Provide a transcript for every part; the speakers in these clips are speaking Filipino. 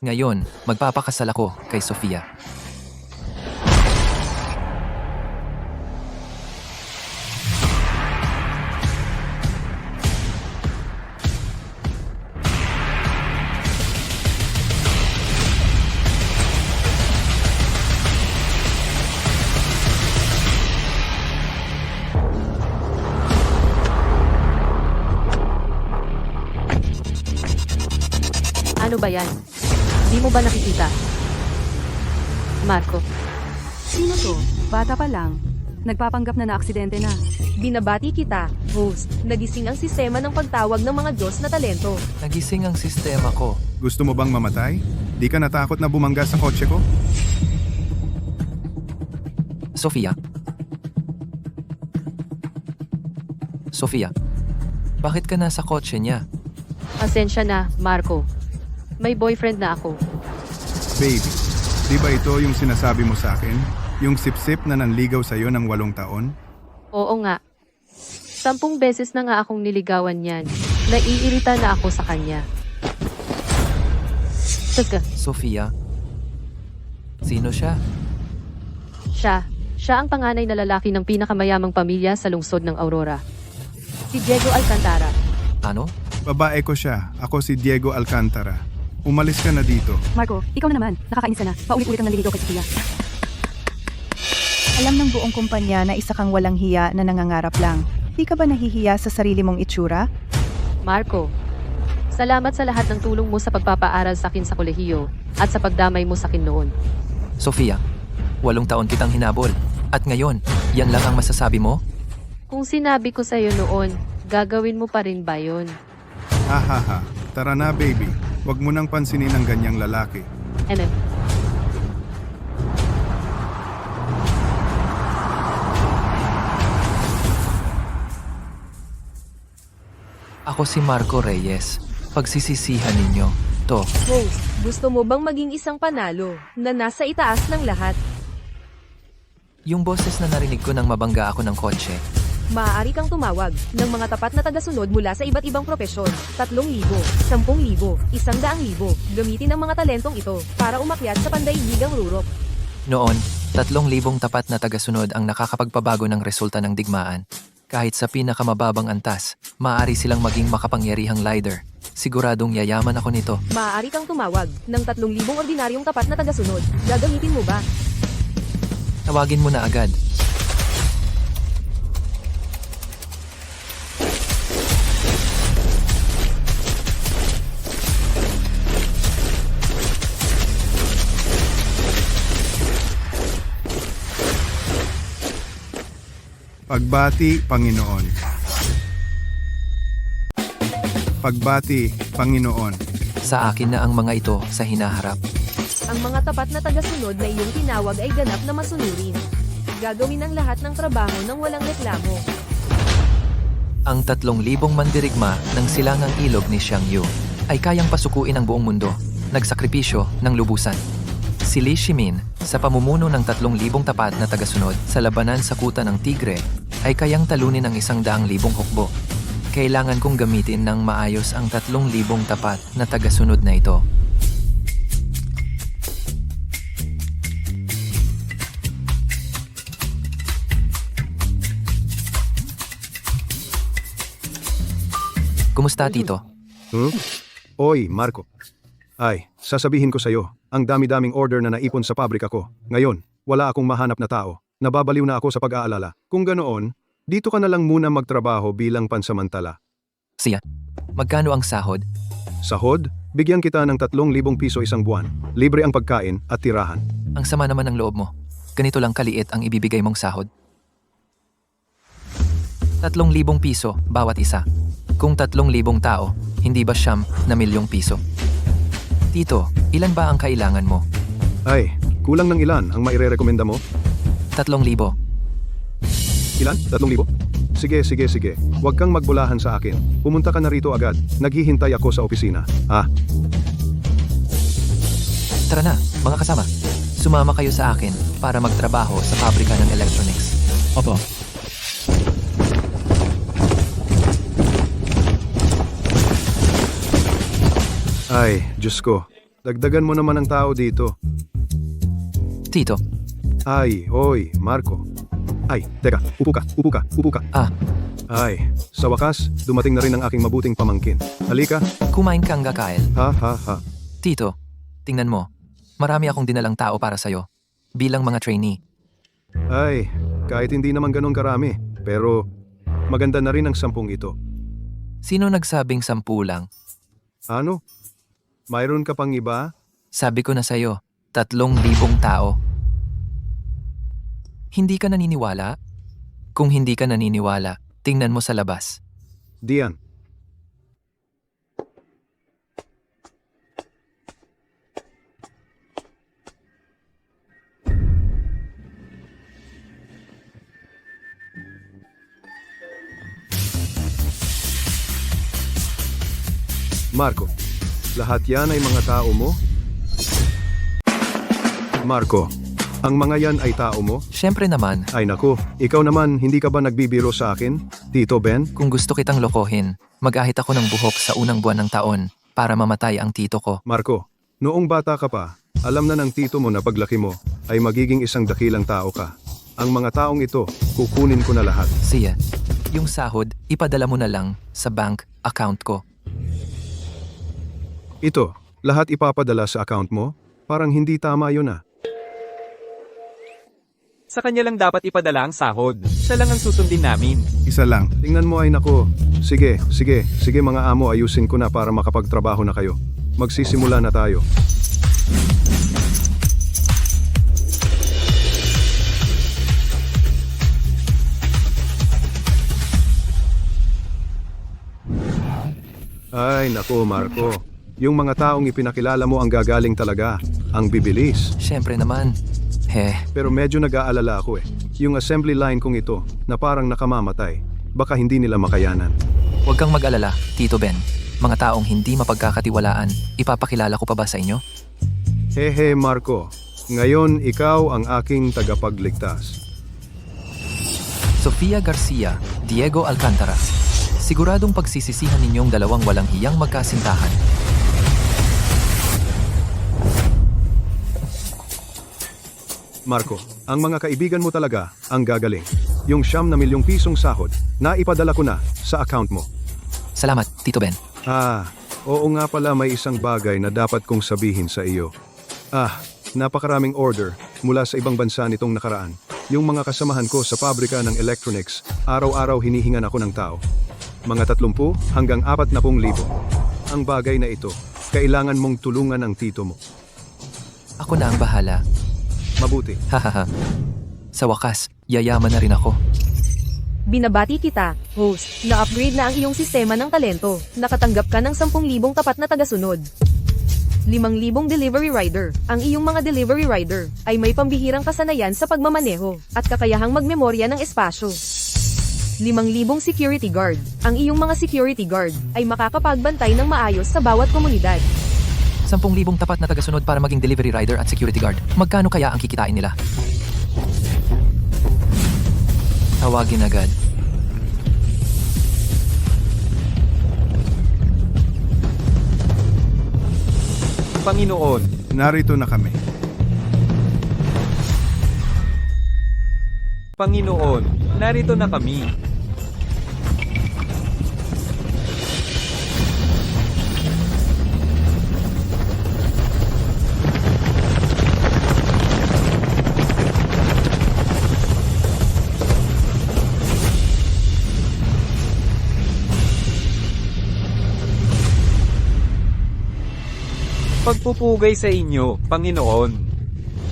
Ngayon, magpapakasal ako kay Sofia. Ano ba yan? Di mo ba nakikita? Marco, Sino to? Bata pa lang. Nagpapanggap na aksidente na. Binabati kita, host. Nagising ang sistema ng pagtawag ng mga Diyos na talento. Nagising ang sistema ko. Gusto mo bang mamatay? Di ka natakot na bumangga sa kotse ko? Sofia? Sofia, bakit ka nasa kotse niya? pasensya na, Marco. May boyfriend na ako. Baby, di ba ito yung sinasabi mo sa akin? Yung sip-sip na nanligaw sa'yo ng 8 taon? Oo nga. 10 beses na nga akong niligawan yan. Naiirita na ako sa kanya. Teka, Sofia? Sino siya? siya ang panganay na lalaki ng pinakamayamang pamilya sa lungsod ng Aurora. Si Diego Alcantara. Ano? Babae ko siya. Ako si Diego Alcantara. Umalis ka na dito. Marco, ikaw na naman. Nakakainis ka na. Paulit-ulit kang naliligaw kay Sofia. Alam ng buong kumpanya na isa kang walang hiya na nangangarap lang. Di ka ba nahihiya sa sarili mong itsura? Marco, salamat sa lahat ng tulong mo sa pagpapaaral sa akin sa kolehiyo at sa pagdamay mo sa akin noon. Sofia, 8 taon kitang hinabol. At ngayon, yan lang ang masasabi mo? Kung sinabi ko sa'yo noon, gagawin mo pa rin ba yun? Hahaha. Tara na, baby. Huwag mo nang pansinin ang ganyang lalaki. MM. Ako si Marco Reyes. Pagsisisihan ninyo. To, Host, gusto mo bang maging isang panalo na nasa itaas ng lahat? yung boses na narinig ko nang mabangga ako ng kotse. Maaari kang tumawag ng mga tapat na tagasunod mula sa iba't ibang propesyon. 3,000, 10,000, 100,000. Gamitin ang mga talentong ito para umakyat sa pandaigdigang rurok. Noon, 3,000 tapat na tagasunod ang nakakapagpabago ng resulta ng digmaan. Kahit sa pinakamababang antas, maaari silang maging makapangyarihang leader. Siguradong yayaman ako nito. Maaari kang tumawag ng 3,000 ordinaryong tapat na tagasunod. Gagamitin mo ba? Tawagin mo na agad. Pagbati, Panginoon. Pagbati, Panginoon. Sa akin na ang mga ito sa hinaharap. Ang mga tapat na tagasunod na iyong tinawag ay ganap na masunurin. Gagawin ang lahat ng trabaho ng walang reklamo. Ang 3,000 mandirigma ng silangang ilog ni Xiang Yu ay kayang pasukuin ang buong mundo, nagsakripisyo ng lubusan. Si Li Shimin, sa pamumuno ng 3,000 tapat na tagasunod sa labanan sa kuta ng Tigre, ay kayang talunin ang 100,000 hukbo. Kailangan kong gamitin ng maayos ang 3,000 tapat na tagasunod na ito. Kumusta, Tito? Oy, Marco. Ay, sasabihin ko sa'yo, ang dami-daming order na naipon sa pabrika ko. Ngayon, wala akong mahanap na tao. Nababaliw na ako sa pag-aalala. Kung ganoon, dito ka na lang muna magtrabaho bilang pansamantala. Siya, magkano ang sahod? Sahod? Bigyan kita ng 3,000 piso isang buwan. Libre ang pagkain at tirahan. Ang sama naman ng loob mo. Ganito lang kaliit ang ibibigay mong sahod. 3,000 piso bawat isa. Kung 3,000 tao, hindi ba 9,000,000 piso? Tito, ilan ba ang kailangan mo? Ay, kulang ng ilan ang maire-rekomenda mo? 3,000. Ilan? 3,000? Sige. Huwag kang magbulahan sa akin. Pumunta ka na rito agad. Naghihintay ako sa opisina. Tara na, mga kasama. Sumama kayo sa akin para magtrabaho sa pabrika ng electronics. Opo. Ay, Diyos ko. Dagdagan mo naman ang tao dito. Tito, Ay, oy, Marco. Ay, teka, upo ka. ah, Ay, sa wakas, dumating na rin ang aking mabuting pamangkin. Halika, kumain kang Kyle. ha. Tito, tingnan mo. Marami akong dinalang tao para sa'yo. Bilang mga trainee. Ay, kahit hindi naman ganun karami, pero maganda na rin ang 10 ito. Sino nagsabing 10 lang? Ano? Mayroon ka pang iba? Sabi ko na sa'yo, 3,000 tao. Hindi ka naniniwala? Kung hindi ka naniniwala, tingnan mo sa labas. Dian. Marco, lahat yan ay mga tao mo? Marco, ang mga yan ay tao mo? Siyempre naman, Ay naku, ikaw naman hindi ka ba nagbibiro sa akin? Tito Ben? kung gusto kitang lokohin, mag-ahit ako ng buhok sa unang buwan ng taon para mamatay ang tito ko. Marco, noong bata ka pa, alam na ng tito mo na paglaki mo ay magiging isang dakilang tao ka. Ang mga taong ito, kukunin ko na lahat. Siya, yung sahod, ipadala mo na lang sa bank account ko. Ito, lahat ipapadala sa account mo? Parang hindi tama yun ah. Sa kanya lang dapat ipadala ang sahod. Siya lang ang susundin namin. Isa lang. Tingnan mo ay nako. Sige mga amo, ayusin ko na para makapagtrabaho na kayo. Magsisimula na tayo. Ay nako Marco, yung mga taong ipinakilala mo ang gagaling talaga, ang bibilis. Siyempre naman. Pero medyo nag-aalala ako eh. Yung assembly line kong ito na parang nakamamatay, baka hindi nila makayanan. Huwag kang mag-alala, Tito Ben. Mga taong hindi mapagkakatiwalaan, ipapakilala ko pa ba sa inyo? Hehe Marco, ngayon ikaw ang aking tagapagligtas. Sofia Garcia, Diego Alcantara. Siguradong pagsisisihan ninyong dalawang walang hiyang magkasintahan. Marco, ang mga kaibigan mo talaga ang gagaling. Yung 9 na milyong pisong sahod na ipadala ko na sa account mo. Salamat, Tito Ben. Oo nga pala may isang bagay na dapat kong sabihin sa iyo. Napakaraming order mula sa ibang bansa nitong nakaraan. Yung mga kasamahan ko sa pabrika ng electronics, araw-araw hinihingan ako ng tao. Mga 30 hanggang 40,000. Ang bagay na ito, kailangan mong tulungan ang tito mo. Ako na ang bahala. Mabuti. Hahaha. Sa wakas, yayaman na rin ako. Binabati kita, host. Na-upgrade na ang iyong sistema ng talento. Nakatanggap ka ng 10,000 tapat na tagasunod. 5,000 delivery rider. Ang iyong mga delivery rider ay may pambihirang kasanayan sa pagmamaneho at kakayahang magmemorya ng espasyo. 5,000 security guard. Ang iyong mga security guard ay makakapagbantay ng maayos sa bawat komunidad. 10,000 tapat na tagasunod para maging delivery rider at security guard. Magkano kaya ang kikitain nila? Tawagin agad. Panginoon, Narito na kami. Panginoon, narito na kami. Pagpupugay sa inyo, Panginoon.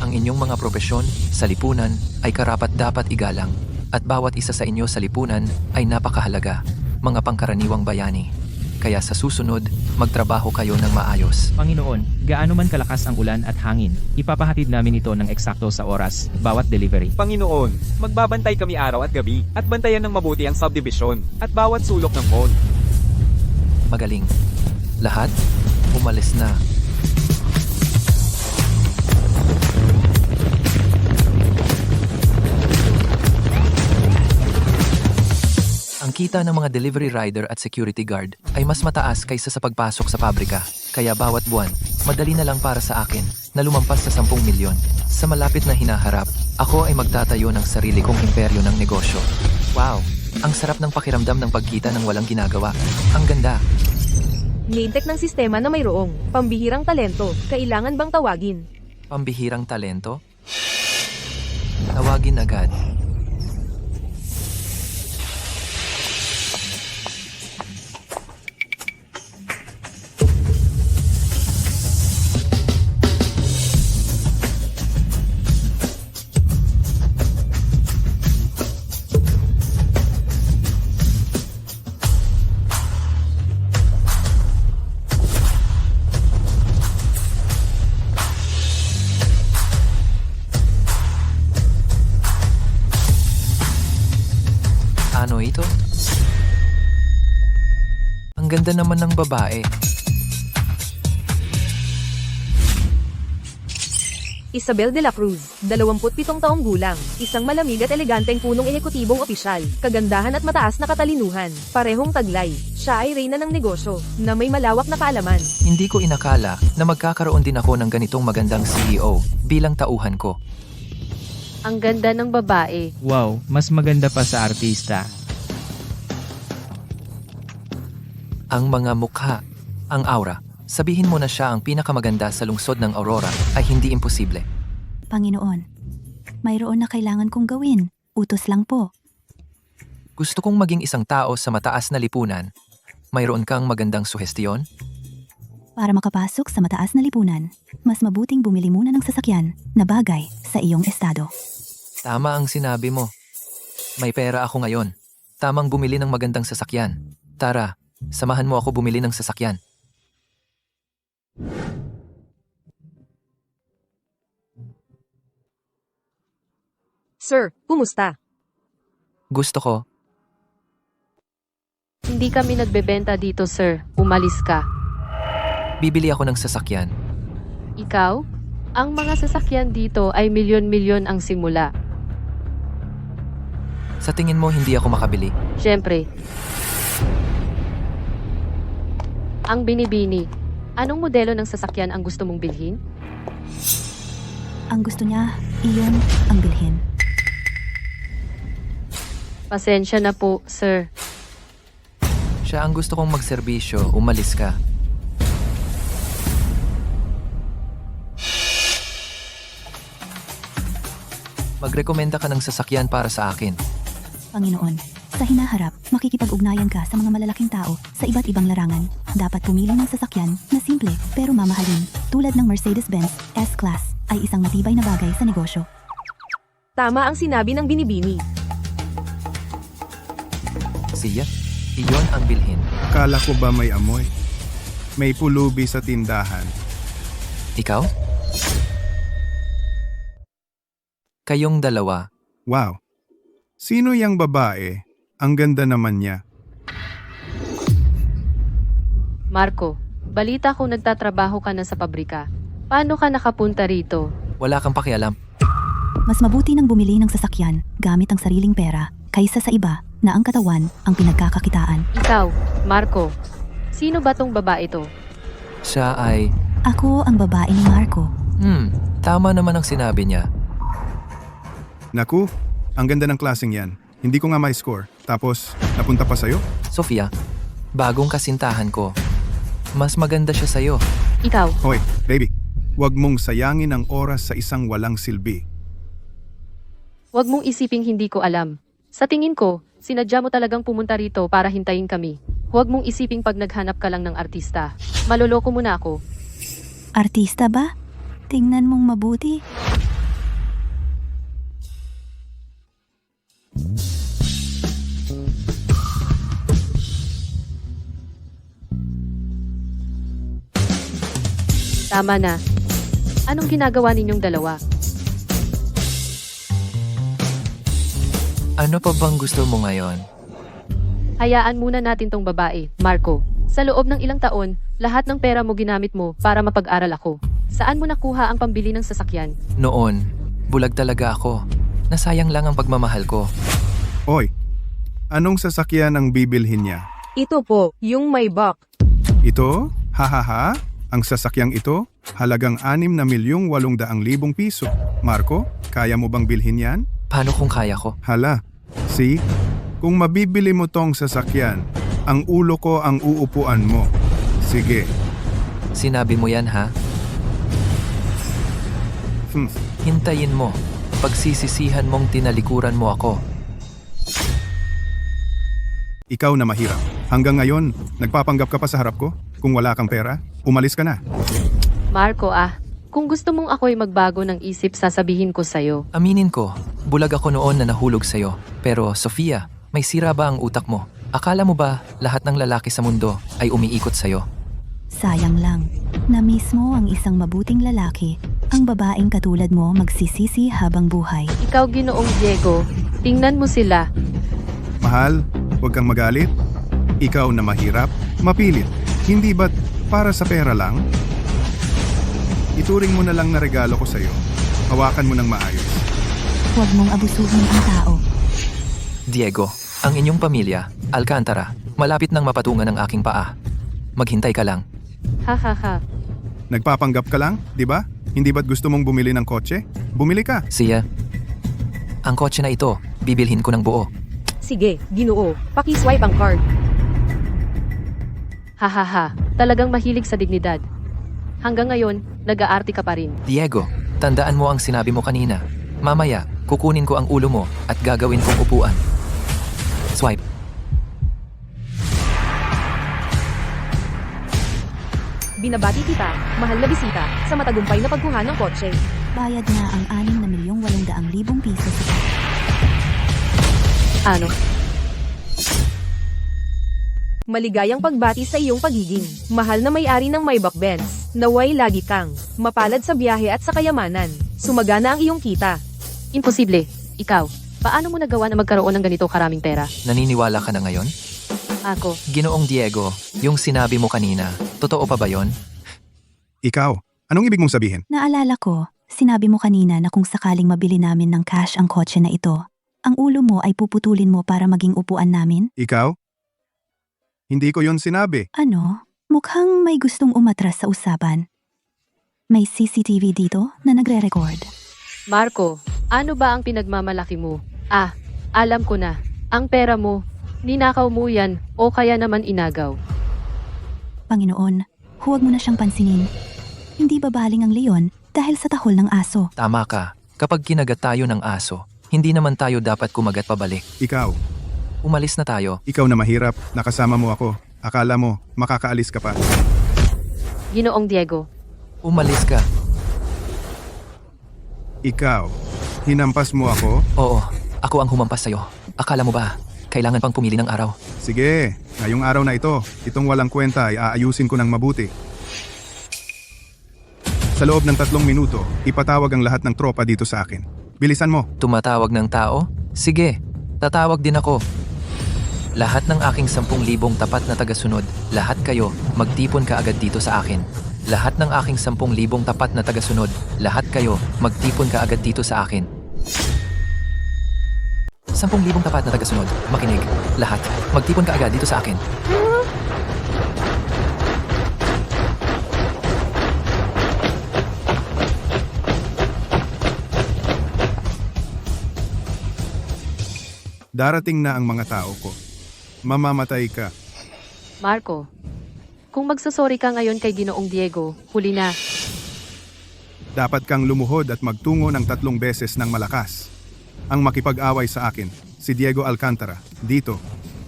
Ang inyong mga propesyon sa lipunan ay karapat-dapat igalang at bawat isa sa inyo sa lipunan ay napakahalaga, mga pangkaraniwang bayani. Kaya sa susunod, magtrabaho kayo ng maayos. Panginoon, gaano man kalakas ang ulan at hangin, ipapahatid namin ito ng eksakto sa oras, bawat delivery. Panginoon, magbabantay kami araw at gabi at bantayan ng mabuti ang subdivision at bawat sulok ng mall. Magaling. Lahat, umalis na. Ang kita ng mga delivery rider at security guard ay mas mataas kaysa sa pagpasok sa pabrika. Kaya bawat buwan, madali na lang para sa akin na lumampas sa 10 milyon. Sa malapit na hinaharap, ako ay magtatayo ng sarili kong imperyo ng negosyo. Wow! Ang sarap ng pakiramdam ng pagkita ng walang ginagawa. Ang ganda! Main-tech ng sistema na mayroong pambihirang talento. Kailangan bang tawagin? Pambihirang talento? Tawagin agad. Ano ito? Ang ganda naman ng babae. Isabel de la Cruz, 27 taong gulang, isang malamig at eleganteng punong ehekutibong opisyal, kagandahan at mataas na katalinuhan, parehong taglay. Siya ay reyna ng negosyo, na may malawak na kaalaman. Hindi ko inakala na magkakaroon din ako ng ganitong magandang CEO bilang tauhan ko. Ang ganda ng babae. Wow, mas maganda pa sa artista. Ang mga mukha, ang aura. Sabihin mo na siya ang pinakamaganda sa lungsod ng Aurora ay hindi imposible. Panginoon, mayroon na kailangan kong gawin. Utos lang po. Gusto kong maging isang tao sa mataas na lipunan. Mayroon kang magandang suhestiyon? Para makapasok sa mataas na lipunan, mas mabuting bumili muna ng sasakyan na bagay sa iyong estado. Tama ang sinabi mo. May pera ako ngayon. Tamang bumili ng magandang sasakyan. Tara, samahan mo ako bumili ng sasakyan. Sir, kumusta? Gusto ko. Hindi kami nagbebenta dito, sir. Umalis ka. Bibili ako ng sasakyan. Ikaw? Ang mga sasakyan dito ay milyon-milyon ang simula. Sa tingin mo hindi ako makabili? Siyempre. Ang binibini. Anong modelo ng sasakyan ang gusto mong bilhin? Ang gusto niya, iyon ang bilhin. Pasensya na po, sir. Siya ang gusto kong magserbisyo, umalis ka. Magrekomenda ka ng sasakyan para sa akin. Panginoon, sa hinaharap, makikipag-ugnayan ka sa mga malalaking tao sa iba't ibang larangan. Dapat pumili ng sasakyan na simple pero mamahalin, tulad ng Mercedes-Benz S-Class ay isang matibay na bagay sa negosyo. Tama ang sinabi ng binibini. Siya, iyon ang bilhin. Akala ko ba may amoy? May pulubi sa tindahan. Ikaw? Kayong dalawa. Wow. Sino yang babae? Ang ganda naman niya. Marco, balita ko nagtatrabaho ka na sa pabrika. Paano ka nakapunta rito? Wala kang pakialam. Mas mabuti nang bumili ng sasakyan gamit ang sariling pera kaysa sa iba na ang katawan ang pinagkakakitaan. Ikaw, Marco. Sino ba tong babae to? Siya ay... Ako ang babae ni Marco. Tama naman ang sinabi niya. Naku, ang ganda ng klaseng yan. Hindi ko nga may score. Tapos, napunta pa sa'yo? Sofia, bagong kasintahan ko. Mas maganda siya sa'yo. Ikaw. Hoy, baby. Huwag mong sayangin ang oras sa isang walang silbi. Huwag mong isiping hindi ko alam. Sa tingin ko, sinadya mo talagang pumunta rito para hintayin kami. Huwag mong isiping pag naghanap ka lang ng artista. Maloloko mo na ako. Artista ba? Tingnan mong mabuti. Tama na. Anong ginagawa ninyong dalawa? Ano pa bang gusto mo ngayon? Hayaan muna natin tong babae, Marco. Sa loob ng ilang taon, lahat ng pera mo ginamit mo para mapag-aral ako. Saan mo nakuha ang pambili ng sasakyan? Noon, bulag talaga ako. Nasayang lang ang pagmamahal ko. Hoy, anong sasakyan ang bibilhin niya? Ito po, yung Maybach. Ito? Hahaha? Ang sasakyang ito, halagang 6,800,000 piso. Marco, kaya mo bang bilhin yan? Paano kung kaya ko? Hala, see? Kung mabibili mo tong sasakyan, ang ulo ko ang uupuan mo. Sige. Sinabi mo yan ha? Hintayin mo. Pagsisisihan mong tinalikuran mo ako. Ikaw na mahirap. Hanggang ngayon, nagpapanggap ka pa sa harap ko? Kung wala kang pera, umalis ka na. Marco kung gusto mong ako'y magbago ng isip, sasabihin ko sa'yo. Aminin ko, bulag ako noon na nahulog sa'yo. Pero Sofia, may sira ba ang utak mo? Akala mo ba lahat ng lalaki sa mundo ay umiikot sa'yo? Sayang lang, na mismo ang isang mabuting lalaki, ang babaeng katulad mo magsisisi habang buhay. Ikaw, Ginoong Diego, tingnan mo sila. Mahal, huwag kang magalit. Ikaw na mahirap, mapilit. Hindi ba't para sa pera lang? Ituring mo na lang na regalo ko sa'yo. Hawakan mo ng maayos. Huwag mong abusuhin ang tao. Diego, ang inyong pamilya, Alcantara, malapit nang mapatungan ang aking paa. Maghintay ka lang. Ha ha ha. Nagpapanggap ka lang, di ba? Hindi ba't gusto mong bumili ng kotse? Bumili ka. Siya, ang kotse na ito, bibilhin ko ng buo. Sige, Ginoo, paki-swipe ang card. Ha ha ha. Talagang mahilig sa dignidad. Hanggang ngayon, nag-aarti ka pa rin. Diego, tandaan mo ang sinabi mo kanina. Mamaya, kukunin ko ang ulo mo at gagawin kong upuan. Swipe. Binabati kita, mahal na bisita, sa matagumpay na pagkuha ng kotse. Bayad na ang 6,800,000 piso sa Ano? Maligayang pagbati sa iyong pagiging mahal na may-ari ng Maybach Benz. Naway lagi kang mapalad sa biyahe at sa kayamanan. Sumagana ang iyong kita. Imposible. Ikaw, paano mo nagawa na magkaroon ng ganito karaming pera? Naniniwala ka na ngayon? Ako, Ginoong Diego, yung sinabi mo kanina, totoo pa ba yon? Ikaw, anong ibig mong sabihin? Naalala ko, sinabi mo kanina na kung sakaling mabili namin ng cash ang kotse na ito, ang ulo mo ay puputulin mo para maging upuan namin? Ikaw? Hindi ko yon sinabi. Ano? Mukhang may gustong umatras sa usapan. May CCTV dito na nagre-record. Marco, ano ba ang pinagmamalaki mo? Alam ko na. Ang pera mo, ninakaw mo yan o kaya naman inagaw. Panginoon, huwag mo na siyang pansinin. Hindi babaling ang leon dahil sa tahol ng aso. Tama ka. Kapag kinagat tayo ng aso, hindi naman tayo dapat kumagat pabalik. Ikaw, Umalis na tayo. ikaw na mahirap, nakasama mo ako. Akala mo, makakaalis ka pa. Ginoong Diego, Umalis ka. Ikaw, hinampas mo ako? Oo, ako ang humampas sa'yo. Akala mo ba, kailangan pang pumili ng araw? Sige, ngayong araw na ito, itong walang kwenta ay aayusin ko ng mabuti. Sa loob ng 3 minuto, ipatawag ang lahat ng tropa dito sa akin. Bilisan mo. Tumatawag ng tao? Sige, tatawag din ako. Lahat ng aking 10,000 tapat na tagasunod, lahat kayo, magtipon ka agad dito sa akin. Lahat ng aking 10,000 tapat na tagasunod, lahat kayo, magtipon ka agad dito sa akin. 10,000 tapat na tagasunod, makinig. Lahat, magtipon ka agad dito sa akin. Darating na ang mga tao ko. Mamamatay ka. Marco, kung magsusori ka ngayon kay Ginoong Diego, huli na. Dapat kang lumuhod at magtungo ng 3 beses ng malakas. Ang makipag-away sa akin, si Diego Alcantara, dito.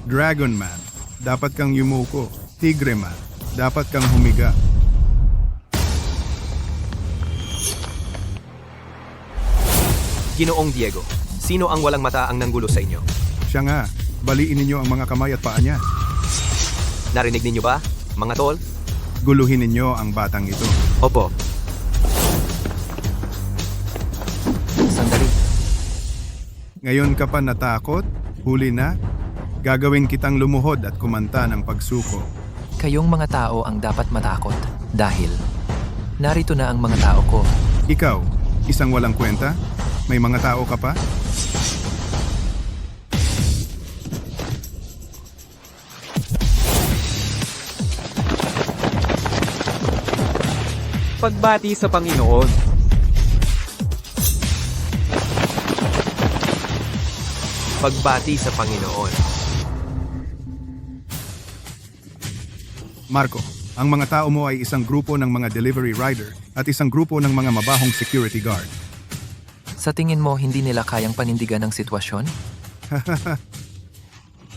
Dragon Man, dapat kang yumuko. Tigre Man, dapat kang humiga. Ginoong Diego, sino ang walang mata ang nanggulo sa inyo? Siya nga, baliin ninyo ang mga kamay at paa niya. Narinig ninyo ba, mga tol? Guluhin ninyo ang batang ito. Opo. Sandali. Ngayon ka pa natakot? Huli na? Gagawin kitang lumuhod at kumanta ng pagsuko. Kayong mga tao ang dapat matakot dahil narito na ang mga tao ko. Ikaw, isang walang kwenta? May mga tao ka pa? Pagbati sa Panginoon. Pagbati sa Panginoon. Marco, ang mga tao mo ay isang grupo ng mga delivery rider at isang grupo ng mga mabahong security guard. Sa tingin mo hindi nila kayang panindigan ang sitwasyon?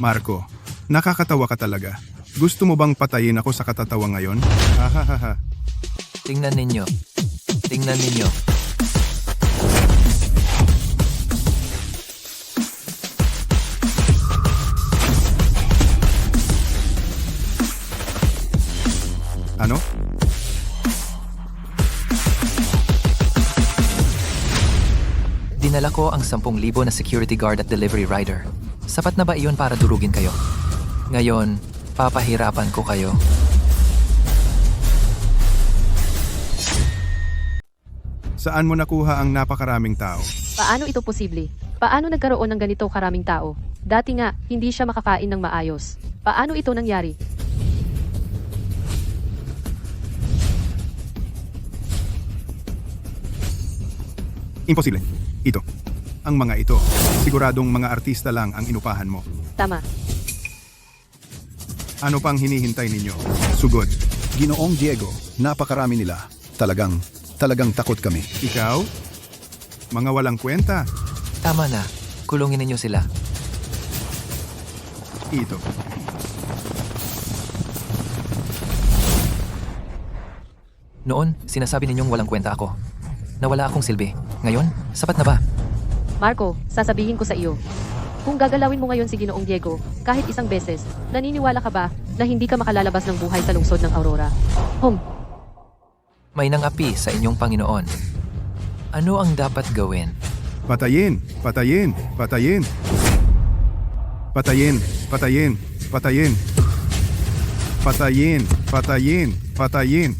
Marco, nakakatawa ka talaga. Gusto mo bang patayin ako sa katatawa ngayon? Hahaha. Tingnan ninyo. Tingnan ninyo. Ano? Dinala ko ang 10,000 na security guard at delivery rider. Sapat na ba iyon para durugin kayo? Ngayon, papahirapan ko kayo. Saan mo nakuha ang napakaraming tao? Paano ito posible? Paano nagkaroon ng ganito karaming tao? Dati nga, hindi siya makakain ng maayos. Paano ito nangyari? Imposible. Ito. Ang mga ito, siguradong mga artista lang ang inupahan mo. Tama. Ano pang hinihintay ninyo? Sugod. Ginoong Diego, napakarami nila. Talagang takot kami. Ikaw? Mga walang kwenta. Tama na. Kulungin ninyo sila. Ito. Noon, sinasabi ninyong walang kwenta ako. Nawala akong silbi. Ngayon, sapat na ba? Marco, sasabihin ko sa iyo. Kung gagalawin mo ngayon si Ginoong Diego, kahit isang beses, naniniwala ka ba na hindi ka makalalabas ng buhay sa lungsod ng Aurora? May nangapi sa inyong Panginoon. Ano ang dapat gawin? Patayin! Patayin! Patayin! Patayin! Patayin! Patayin! Patayin! Patayin! Patayin!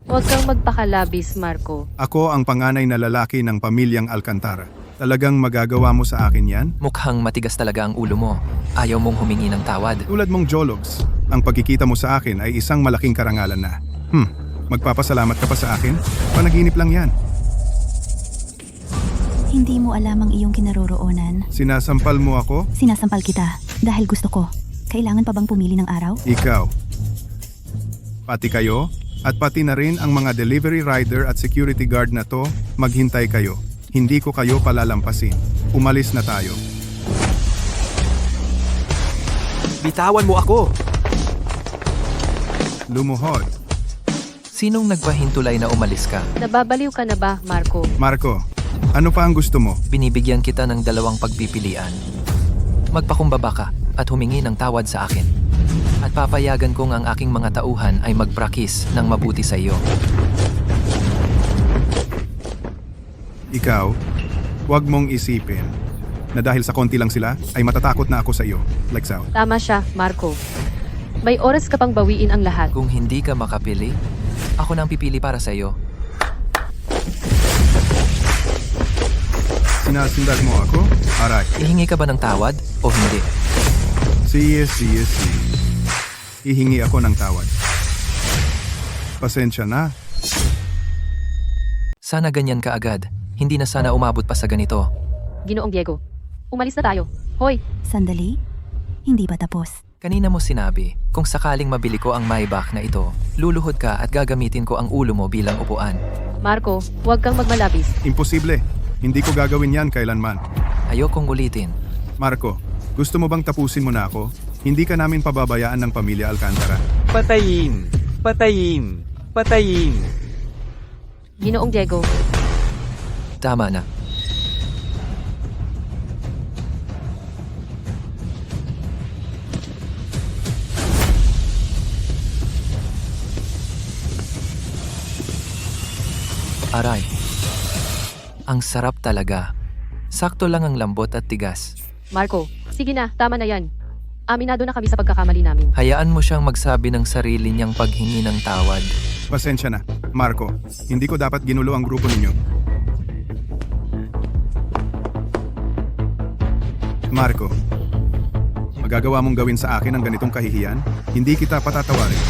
Huwag kang magpakalabis, Marco. Ako ang panganay na lalaki ng pamilyang Alcantara. Talagang magagawa mo sa akin yan? Mukhang matigas talaga ang ulo mo. Ayaw mong humingi ng tawad. Tulad mong Jologs, ang pagkikita mo sa akin ay isang malaking karangalan na. Magpapasalamat ka pa sa akin? Panaginip lang yan. Hindi mo alam ang iyong kinaroroonan. Sinasampal mo ako? Sinasampal kita dahil gusto ko. Kailangan pa bang pumili ng araw? Ikaw. Pati kayo? At pati na rin ang mga delivery rider at security guard na to, maghintay kayo. Hindi ko kayo palalampasin. Umalis na tayo. Bitawan mo ako! Lumuhod. Sinong nagpahintulay na umalis ka? Nababaliw ka na ba, Marco? Marco, ano pa ang gusto mo? Binibigyan kita ng dalawang pagpipilian. Magpakumbaba ka at humingi ng tawad sa akin. At papayagan kong ang aking mga tauhan ay magprakis ng mabuti sa iyo. Ikaw, huwag mong isipin na dahil sa konti lang sila ay matatakot na ako sa iyo, like Sao. Tama siya, Marco. May oras ka pang bawiin ang lahat. Kung hindi ka makapili, ako na ang pipili para sa iyo. Sinasundan mo ako? Aray. Ihingi ka ba ng tawad o hindi? Sige. Ihingi ako ng tawad. Pasensya na. Sana ganyan ka agad. Hindi na sana umabot pa sa ganito. Ginoong Diego, umalis na tayo. Hoy! Sandali? Hindi ba tapos? Kanina mo sinabi, kung sakaling mabili ko ang Maybach na ito, luluhod ka at gagamitin ko ang ulo mo bilang upuan. Marco, huwag kang magmalabis. Imposible. Hindi ko gagawin yan kailanman. Ayokong ulitin. Marco, gusto mo bang tapusin mo na ako? Hindi ka namin pababayaan ng pamilya Alcantara. Patayin! Patayin! Patayin! Ginoong Diego, Tama na. Aray. Ang sarap talaga. Sakto lang ang lambot at tigas. Marco, sige na, tama na yan. Aminado na kami sa pagkakamali namin. Hayaan mo siyang magsabi ng sarili niyang paghingi ng tawad. Pasensya na. Marco, hindi ko dapat ginulo ang grupo ninyo. Marco, magagawa mong gawin sa akin ang ganitong kahihiyan? Hindi kita patatawarin.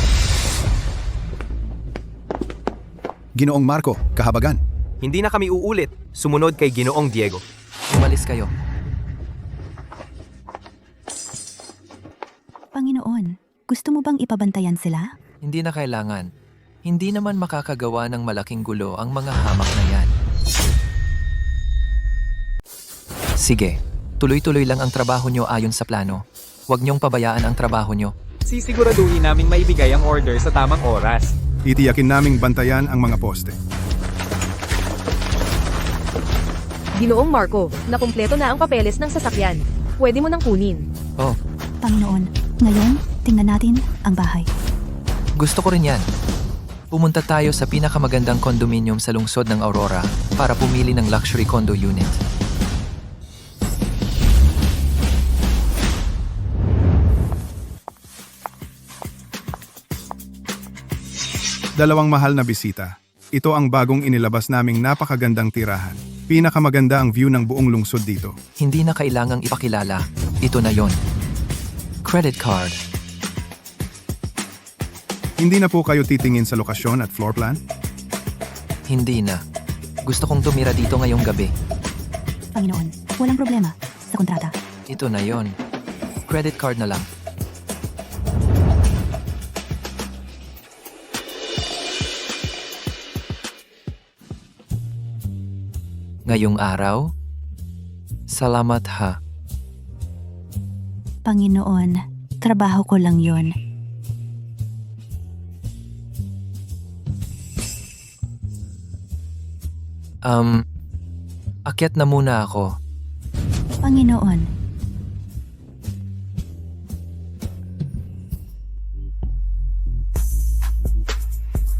Ginoong Marco, kahabagan. Hindi na kami uulit. Sumunod kay Ginoong Diego. Umalis kayo. Panginoon, gusto mo bang ipabantayan sila? Hindi na kailangan. Hindi naman makakagawa ng malaking gulo ang mga hamak na yan. Sige, tuloy-tuloy lang ang trabaho nyo ayon sa plano. Huwag niyong pabayaan ang trabaho nyo. Sisiguraduhin naming maibigay ang order sa tamang oras. Titiyakin naming bantayan ang mga poste. Ginoong Marco, nakumpleto na ang papeles ng sasakyan. Pwede mo nang kunin. Oh, Panginoon, ngayon, tingnan natin ang bahay. gusto ko rin yan. Pumunta tayo sa pinakamagandang condominium sa lungsod ng Aurora para pumili ng luxury condo unit. Dalawang mahal na bisita. Ito ang bagong inilabas naming napakagandang tirahan. Pinakamaganda ang view ng buong lungsod dito. Hindi na kailangang ipakilala. Ito na yon. Credit card. Hindi na po kayo titingin sa lokasyon at floor plan? Hindi na. Gusto kong tumira dito ngayong gabi. Panginoon, walang problema sa kontrata. Ito na yon. Credit card na lang. Ngayong araw? Salamat ha. Panginoon, trabaho ko lang yon. Akyat na muna ako. Panginoon,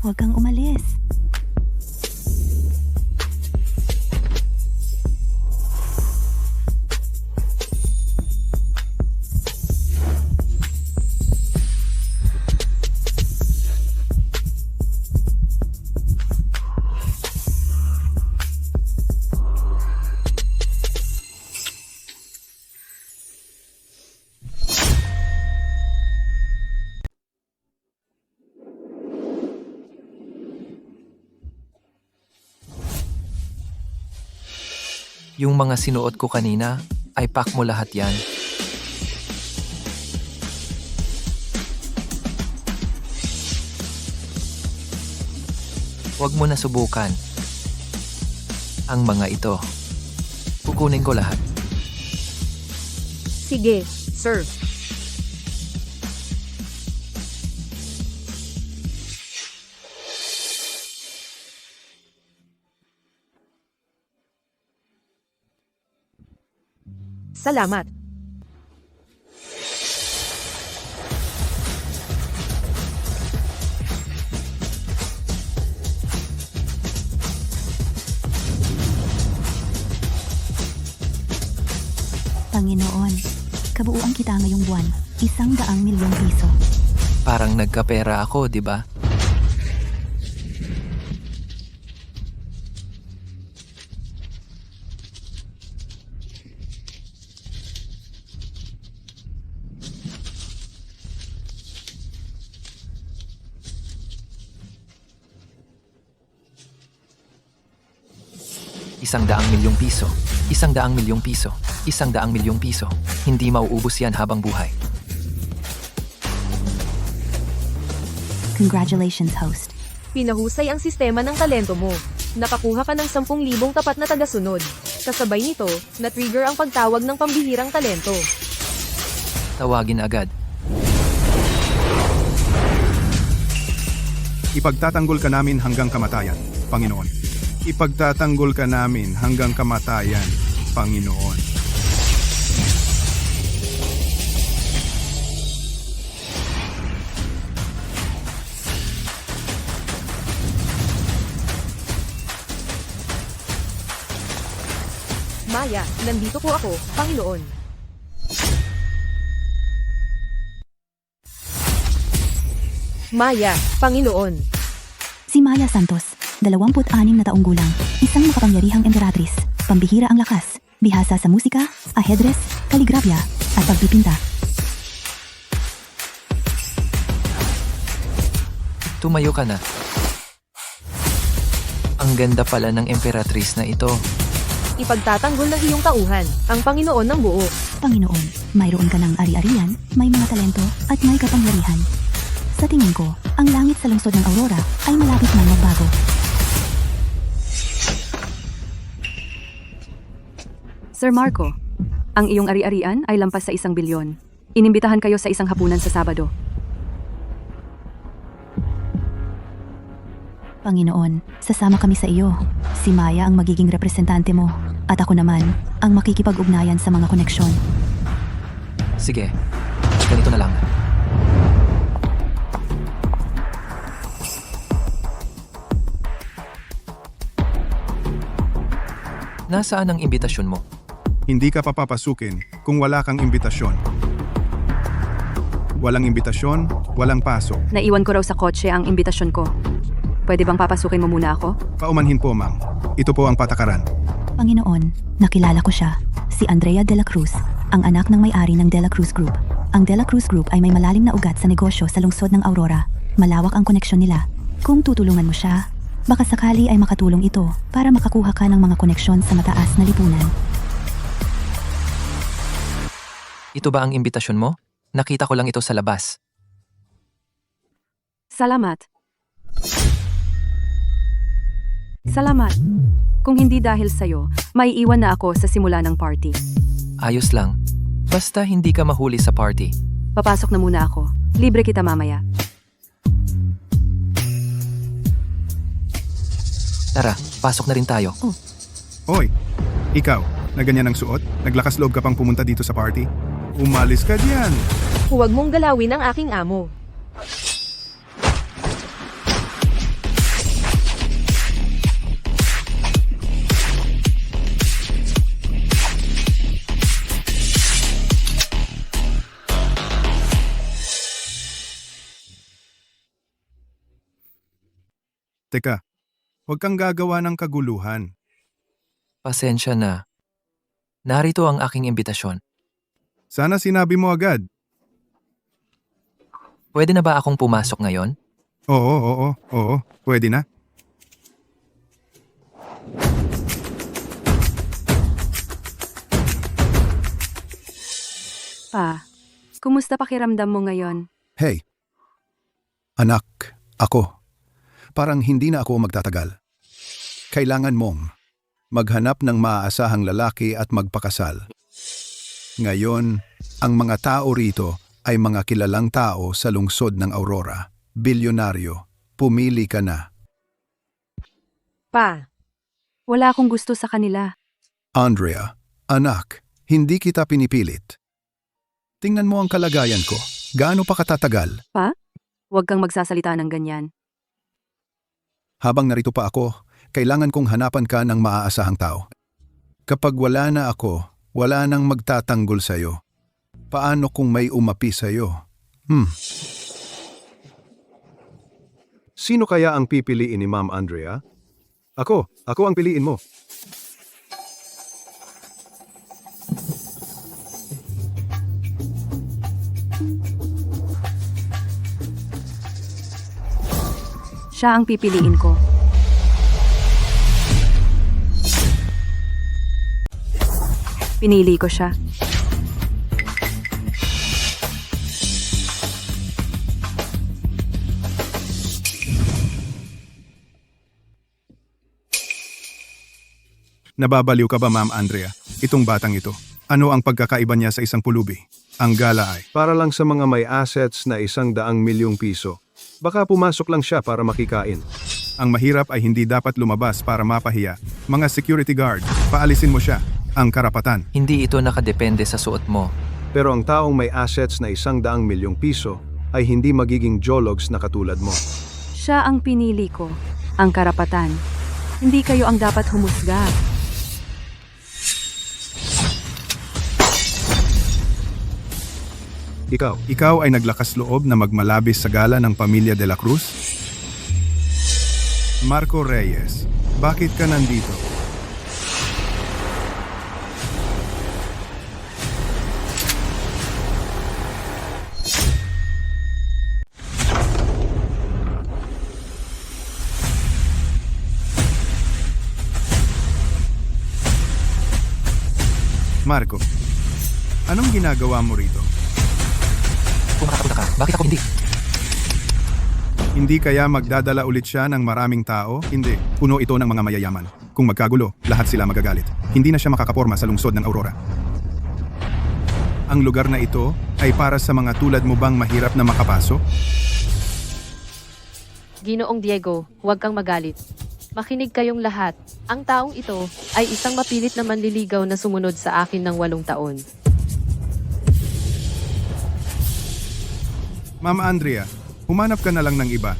huwag kang umalis. Yung mga sinuot ko kanina, ay pack mo lahat yan. Huwag mo na subukan. Ang mga ito. Kukunin ko lahat. Sige, sir. Salamat. Panginoon, kabuuan kita ngayong buwan, 100,000,000 piso. Parang nagkapera ako, di ba? $100,000,000 piso. $100,000,000 piso. $100,000,000 piso. Hindi mauubos yan habang buhay. Congratulations, host. Pinahusay ang sistema ng talento mo. Nakakuha ka ng 10,000 tapat na tagasunod. Kasabay nito, na-trigger ang pagtawag ng pambihirang talento. Tawagin agad. Ipagtatanggol ka namin hanggang kamatayan, Panginoon. Ipagtatanggol ka namin hanggang kamatayan, Panginoon. Maya, nandito po ako, Panginoon. Maya, Panginoon. Si Maya Santos, 26 na taong gulang, isang makapangyarihang emperatrice, pambihira ang lakas, bihasa sa musika, ahedres, kaligrafya, at pagpipinta. Tumayo ka na. Ang ganda pala ng emperatrice na ito. Ipagtatanggol ng iyong tauhan, ang Panginoon ng buo. Panginoon, mayroon ka ng ari-arian, may mga talento, at may kapangyarihan. Sa tingin ko, ang langit sa lungsod ng Aurora ay malapit na magbago. Sir Marco, ang iyong ari-arian ay lampas sa 1 bilyon. Inimbitahan kayo sa isang hapunan sa Sabado. Panginoon, sasama kami sa iyo. Si Maya ang magiging representante mo, at ako naman ang makikipag-ugnayan sa mga koneksyon. Sige, ganito na lang. Nasaan ang imbitasyon mo? Hindi ka papapasukin kung wala kang imbitasyon. Walang imbitasyon, walang pasok. Naiwan ko raw sa kotse ang imbitasyon ko. Pwede bang papasukin mo muna ako? Paumanhin po, ma'am. Ito po ang patakaran. Panginoon, nakilala ko siya. Si Andrea de la Cruz, ang anak ng may-ari ng De La Cruz Group. Ang De La Cruz Group ay may malalim na ugat sa negosyo sa lungsod ng Aurora. Malawak ang koneksyon nila. Kung tutulungan mo siya, baka sakali ay makatulong ito para makakuha ka ng mga koneksyon sa mataas na lipunan. Ito ba ang imbitasyon mo? Nakita ko lang ito sa labas. Salamat. Salamat. Kung hindi dahil sa'yo, maiiwan na ako sa simula ng party. Ayos lang. Basta hindi ka mahuli sa party. Papasok na muna ako. Libre kita mamaya. Tara, pasok na rin tayo. Hoy, ikaw, na ganyan ang suot? Naglakas loob ka pang pumunta dito sa party? Umalis ka diyan! Huwag mong galawin ang aking amo. Teka, huwag kang gagawa ng kaguluhan. Pasensya na. Narito ang aking imbitasyon. Sana sinabi mo agad. Pwede na ba akong pumasok ngayon? Oo, pwede na. Pa, kumusta pakiramdam mo ngayon? Hey, anak, ako. Parang hindi na ako magtatagal. Kailangan mong maghanap ng maaasahang lalaki at magpakasal. Ngayon, ang mga tao rito ay mga kilalang tao sa lungsod ng Aurora. Bilyonaryo, pumili ka na. Pa, Wala akong gusto sa kanila. Andrea, anak, hindi kita pinipilit. Tingnan mo ang kalagayan ko. Gaano pa katatagal? Pa? Huwag kang magsasalita ng ganyan. Habang narito pa ako, kailangan kong hanapan ka ng maaasahang tao. Kapag wala na ako, wala nang magtatanggol sa'yo. Paano kung may umapi sa'yo? Sino kaya ang pipiliin ni Ma'am Andrea? Ako ang piliin mo. Siya ang pipiliin ko. Pinili ko siya. Nababaliw ka ba, Ma'am Andrea? Itong batang ito. Ano ang pagkakaiba niya sa isang pulubi? Ang gala ay... Para lang sa mga may assets na 100 milyong piso. Baka pumasok lang siya para makikain. Ang mahirap ay hindi dapat lumabas para mapahiya. Mga security guard, paalisin mo siya. Ang karapatan. Hindi ito nakadepende sa suot mo. Pero ang taong may assets na 100 milyong piso ay hindi magiging jologs na katulad mo. Siya ang pinili ko. Ang karapatan. Hindi kayo ang dapat humusga. Ikaw ay naglakas loob na magmalabis sa gala ng pamilya de la Cruz? Marco Reyes, bakit ka nandito? Marco, anong ginagawa mo rito? Kung makakapunta ka, bakit ako hindi? Hindi kaya magdadala ulit siya ng maraming tao? Hindi. Puno ito ng mga mayayaman. Kung magkagulo, lahat sila magagalit. Hindi na siya makakaporma sa lungsod ng Aurora. Ang lugar na ito ay para sa mga tulad mo bang mahirap na makapasok? Ginoong Diego, huwag kang magalit. Makinig kayong lahat. Ang taong ito ay isang mapilit na manliligaw na sumunod sa akin ng 8 taon. Ma'am Andrea, humanap ka na lang ng iba.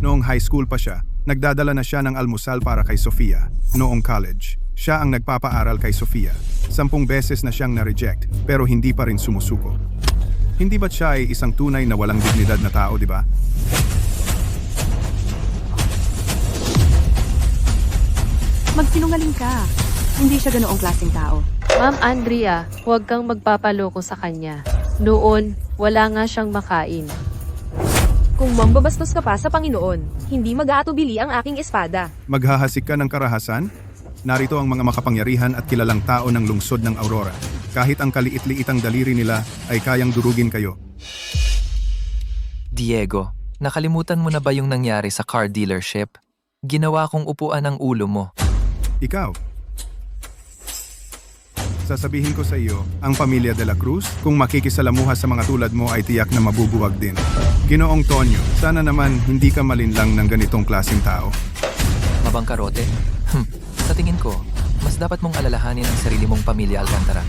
Noong high school pa siya, nagdadala na siya ng almusal para kay Sofia. Noong college, siya ang nagpapaaral kay Sofia. 10 beses na siyang na-reject, pero hindi pa rin sumusuko. Hindi ba't siya ay isang tunay na walang dignidad na tao, di ba? Magsinungaling ka. Hindi siya ganoong klaseng tao. Ma'am Andrea, huwag kang magpapaloko sa kanya. Noon, wala nga siyang makain. Kung mambabastos ka pa sa Panginoon, hindi mag-aatubili ang aking espada. Maghahasik ka ng karahasan? Narito ang mga makapangyarihan at kilalang tao ng lungsod ng Aurora. Kahit ang kaliit-liitang daliri nila ay kayang durugin kayo. Diego, nakalimutan mo na ba yung nangyari sa car dealership? Ginawa kong upuan ang ulo mo. Ikaw. Sasabihin ko sa iyo, ang pamilya de la Cruz, kung makikisalamuha sa mga tulad mo ay tiyak na mabubuwag din. Ginoong Tonyo, sana naman hindi ka malinlang ng ganitong klaseng tao. Mabangkarote? Sa tingin ko, mas dapat mong alalahanin ang sarili mong pamilya, Alcantara.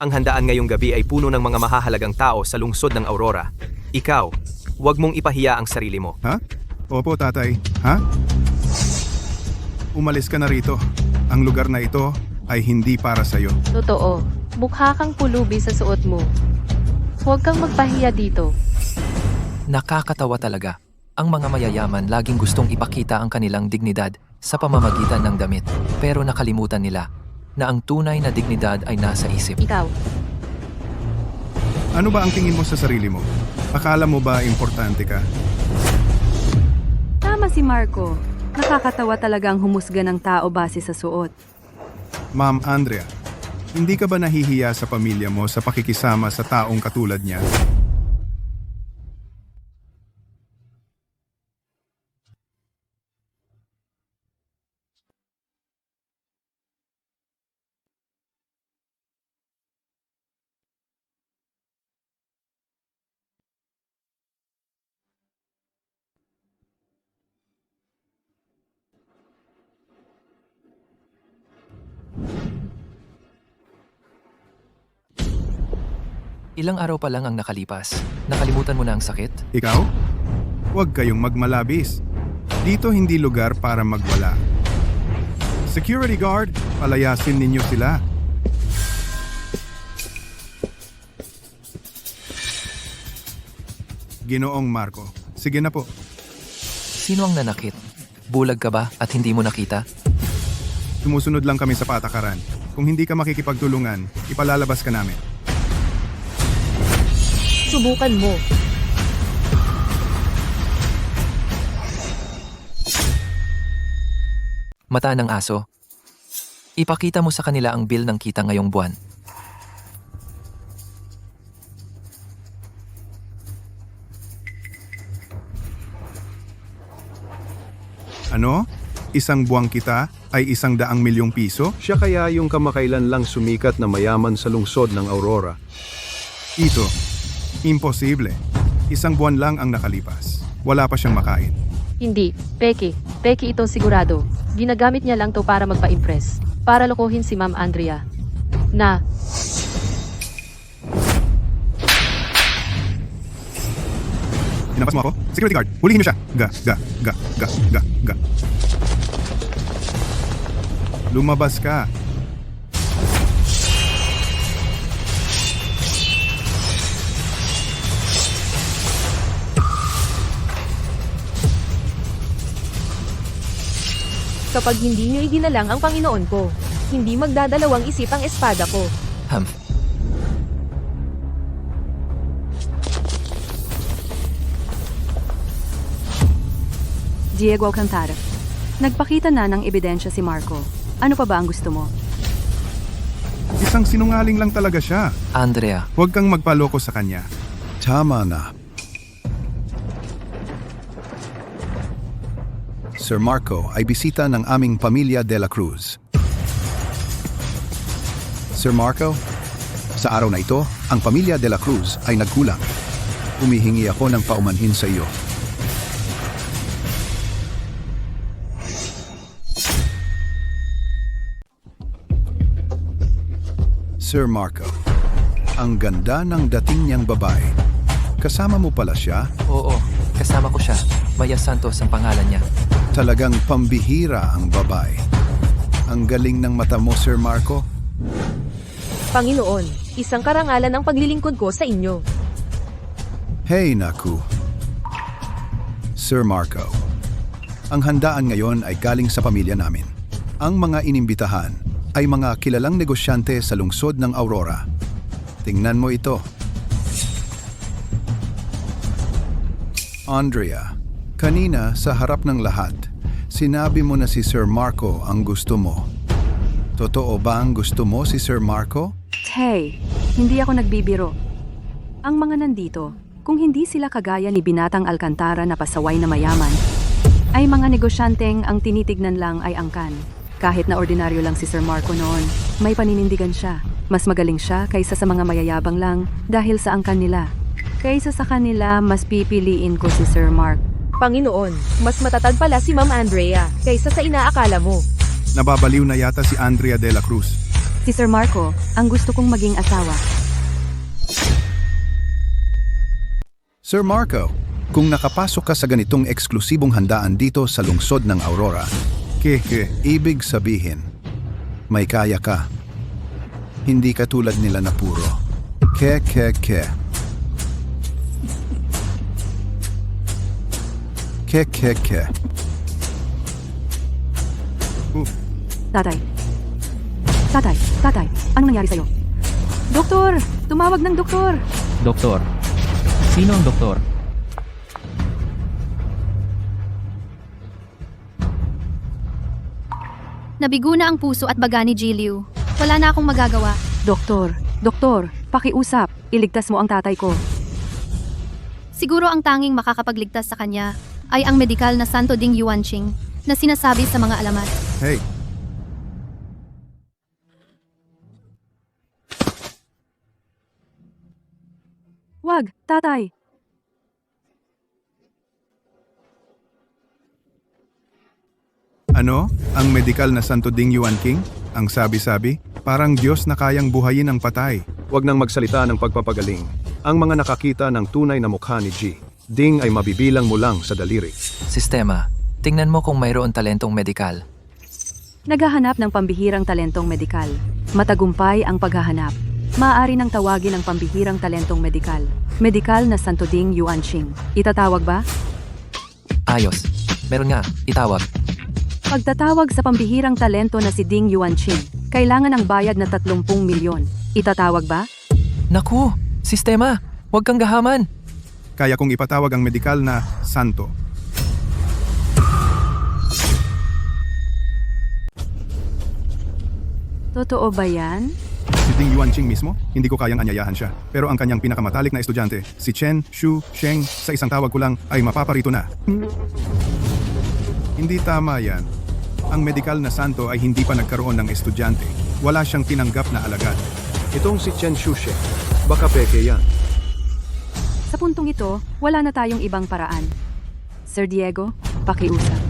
Ang handaan ngayong gabi ay puno ng mga mahahalagang tao sa lungsod ng Aurora. Ikaw, huwag mong ipahiya ang sarili mo. Ha? Opo, tatay. Ha? Umalis ka na rito. Ang lugar na ito ay hindi para sa'yo. Totoo, mukha kang pulubi sa suot mo. Huwag kang magpahiya dito. Nakakatawa talaga. Ang mga mayayaman laging gustong ipakita ang kanilang dignidad sa pamamagitan ng damit. Pero nakalimutan nila na ang tunay na dignidad ay nasa isip. Ikaw, Ano ba ang tingin mo sa sarili mo? Akala mo ba importante ka? Tama si Marco. Nakakatawa talagang humusga ng tao base sa suot. Ma'am Andrea, hindi ka ba nahihiya sa pamilya mo sa pakikisama sa taong katulad niya? Ilang araw pa lang ang nakalipas. Nakalimutan mo na ang sakit? Ikaw? Huwag kayong magmalabis. Dito hindi lugar para magwala. Security guard, palayasin ninyo sila. Ginoong Marco, sige na po. Sino ang nanakit? Bulag ka ba at hindi mo nakita? Sumusunod lang kami sa patakaran. Kung hindi ka makikipagtulungan, ipalalabas ka namin. Subukan mo. Mata ng aso. Ipakita mo sa kanila ang bill ng kita ngayong buwan. Ano? Isang buwang kita ay 100,000,000 piso? Siya kaya yung kamakailan lang sumikat na mayaman sa lungsod ng Aurora. Ito, imposible. Isang buwan lang ang nakalipas. Wala pa siyang makain. hindi, peke. Peke ito sigurado. Ginagamit niya lang to para magpa-impress. Para lokohin si Ma'am Andrea. Na, Hinapas mo ako? Security guard, hulihin niyo siya. Ga. Lumabas ka. Kapag hindi nyo iginalang ang Panginoon ko, hindi magdadalawang isip ang espada ko. Diego Alcantara. Nagpakita na ng ebidensya si Marco. Ano pa ba ang gusto mo? Isang sinungaling lang talaga siya. Andrea, Huwag kang magpaloko sa kanya. Tama na. Sir Marco ay bisita ng aming pamilya de la Cruz. Sir Marco, sa araw na ito, ang pamilya de la Cruz ay nagkulang. Humihingi ako ng paumanhin sa iyo. Sir Marco, ang ganda ng dating niyang babae. Kasama mo pala siya? oo, kasama ko siya. Maya Santos ang pangalan niya. Talagang pambihira ang babae. Ang galing ng mata mo, Sir Marco. Panginoon, isang karangalan ang paglilingkod ko sa inyo. Hey, naku. Sir Marco, ang handaan ngayon ay galing sa pamilya namin. Ang mga inimbitahan ay mga kilalang negosyante sa lungsod ng Aurora. Tingnan mo ito. Andrea, kanina sa harap ng lahat, sinabi mo na si Sir Marco ang gusto mo. Totoo ba ang gusto mo si Sir Marco? Hey, hindi ako nagbibiro. Ang mga nandito, kung hindi sila kagaya ni Binatang Alcantara na pasaway na mayaman, ay mga negosyanteng ang tinitignan lang ay angkan. Kahit na ordinaryo lang si Sir Marco noon, may paninindigan siya. Mas magaling siya kaysa sa mga mayayabang lang dahil sa angkan nila. Kaysa sa kanila, mas pipiliin ko si Sir Mark. Panginoon, mas matatag pala si Ma'am Andrea kaysa sa inaakala mo. Nababaliw na yata si Andrea de la Cruz. Si Sir Marco, ang gusto kong maging asawa. Sir Marco, kung nakapasok ka sa ganitong eksklusibong handaan dito sa lungsod ng Aurora, ibig sabihin, may kaya ka. Hindi ka tulad nila na puro. Ke. Tatay, anong nangyari sa'yo? Doktor! Tumawag ng doktor! Doktor. Sino ang doktor? Nabigo na ang puso at baga ni Jiliu. Wala na akong magagawa. Doktor, pakiusap. Iligtas mo ang tatay ko. Siguro ang tanging makakapagligtas sa kanya ay ang medikal na Santo Ding Yuanqing na sinasabi sa mga alamat. Hey, Wag, tatay. ano? Ang medikal na Santo Ding Yuanqing? Ang sabi-sabi? Parang Diyos na kayang buhayin ang patay. Huwag nang magsalita ng pagpapagaling. Ang mga nakakita ng tunay na mukha ni G, Ding ay mabibilang mo lang sa daliri. Sistema, tingnan mo kung mayroon talentong medikal. Naghahanap ng pambihirang talentong medikal. Matagumpay ang paghahanap. Maaari nang tawagin ang pambihirang talentong medikal. Medikal na Santo Ding Yuanqing. Itatawag ba? Ayos. Meron nga, itawag. Pagtatawag sa pambihirang talento na si Ding Yuanqing, kailangan ng bayad na 30 milyon. Itatawag ba? Naku! Sistema! Huwag kang gahaman! Kaya kong ipatawag ang medikal na Santo. Totoo ba yan? Si Ding Yuanqing mismo, hindi ko kayang anyayahan siya. Pero ang kanyang pinakamatalik na estudyante, si Chen Shu Sheng, sa isang tawag ko lang ay mapaparito na. Hindi tama yan. Ang medikal na santo ay hindi pa nagkaroon ng estudyante. Wala siyang tinanggap na alagad. Itong si Chen Shushe, baka peke yan. Sa puntong ito, wala na tayong ibang paraan. Sir Diego, pakiusap.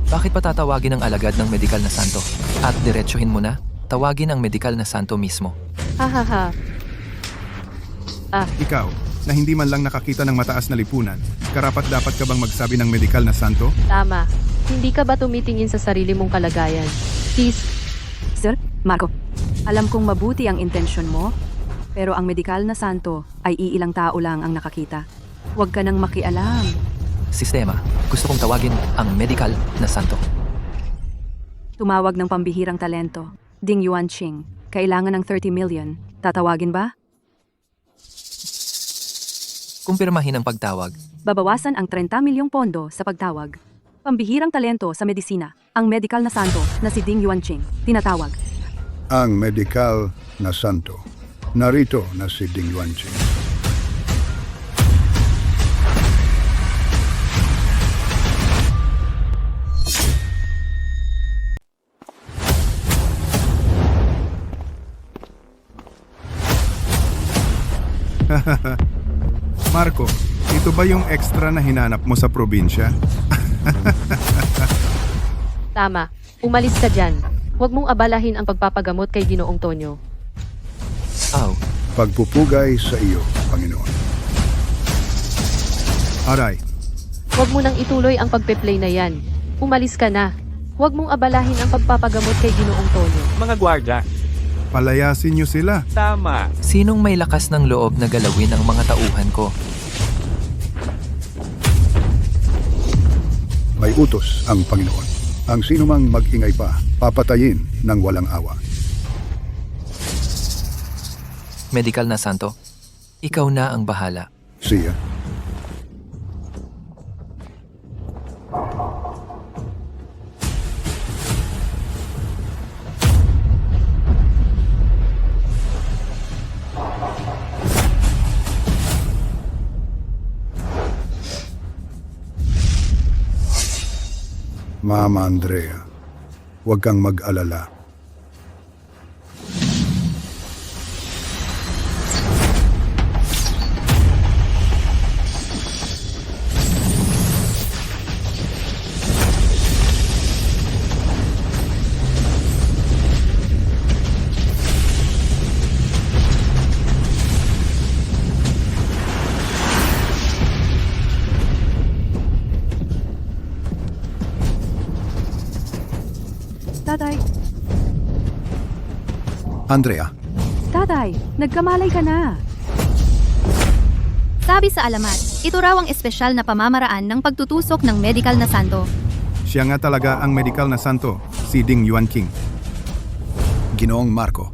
Bakit pa tatawagin ang alagad ng medikal na santo? At diretsuhin mo na, tawagin ang medikal na santo mismo. Hahaha. Ikaw, na hindi man lang nakakita ng mataas na lipunan, karapat dapat ka bang magsabi ng medikal na santo? Tama. Hindi ka ba tumitingin sa sarili mong kalagayan? Please, Sir Marco, alam kong mabuti ang intensyon mo, pero ang medikal na santo ay iilang tao lang ang nakakita. Huwag ka nang makialam. Sistema, gusto kong tawagin ang medikal na santo. Tumawag ng pambihirang talento, Ding Yuanqing. Kailangan ng 30 million. Tatawagin ba? Kumpirmahin ang pagtawag. Babawasan ang 30 milyong pondo sa pagtawag. Pambihirang talento sa medisina, ang medical na santo na si Ding Yuanqing, tinatawag. Ang medikal na santo. Narito na si Ding Yuanqing. Marco, ito ba yung extra na hinanap mo sa probinsya? Tama. Umalis ka dyan. Huwag mong abalahin ang pagpapagamot kay Ginoong Tonyo. Aw, Pagpupugay sa iyo, Panginoon. Aray, Huwag mo nang ituloy ang pagpe-play na yan. Umalis ka na. Huwag mong abalahin ang pagpapagamot kay Ginoong Tonyo. Mga gwardya. palayasin niyo sila. Tama. sinong may lakas ng loob na galawin ang mga tauhan ko? May utos ang Panginoon. Ang sino mang mag-ingay pa, papatayin ng walang awa. Medikal na santo, ikaw na ang bahala. Siya. Mama Andrea, huwag kang mag-alala. Tatay, Andrea, tatay, nagkamalay ka na. Sabi sa alamat, ito raw ang espesyal na pamamaraan ng pagtutusok ng medical na santo. siya nga talaga ang medikal na santo, si Ding Yuanqing. Ginoong Marco,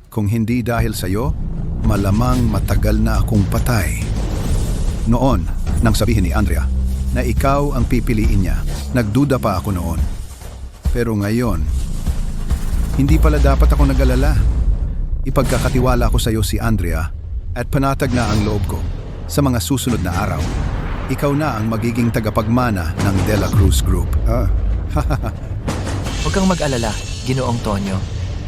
kung hindi dahil sa iyo, malamang matagal na akong patay. Noon, nang sabihin ni Andrea na ikaw ang pipiliin niya, nagduda pa ako noon. Pero ngayon, hindi pala dapat ako nag-alala. Ipagkakatiwala ko sa iyo si Andrea at panatag na ang loob ko. Sa mga susunod na araw, ikaw na ang magiging tagapagmana ng De La Cruz Group. Huwag kang mag-alala, Ginoong Tonyo.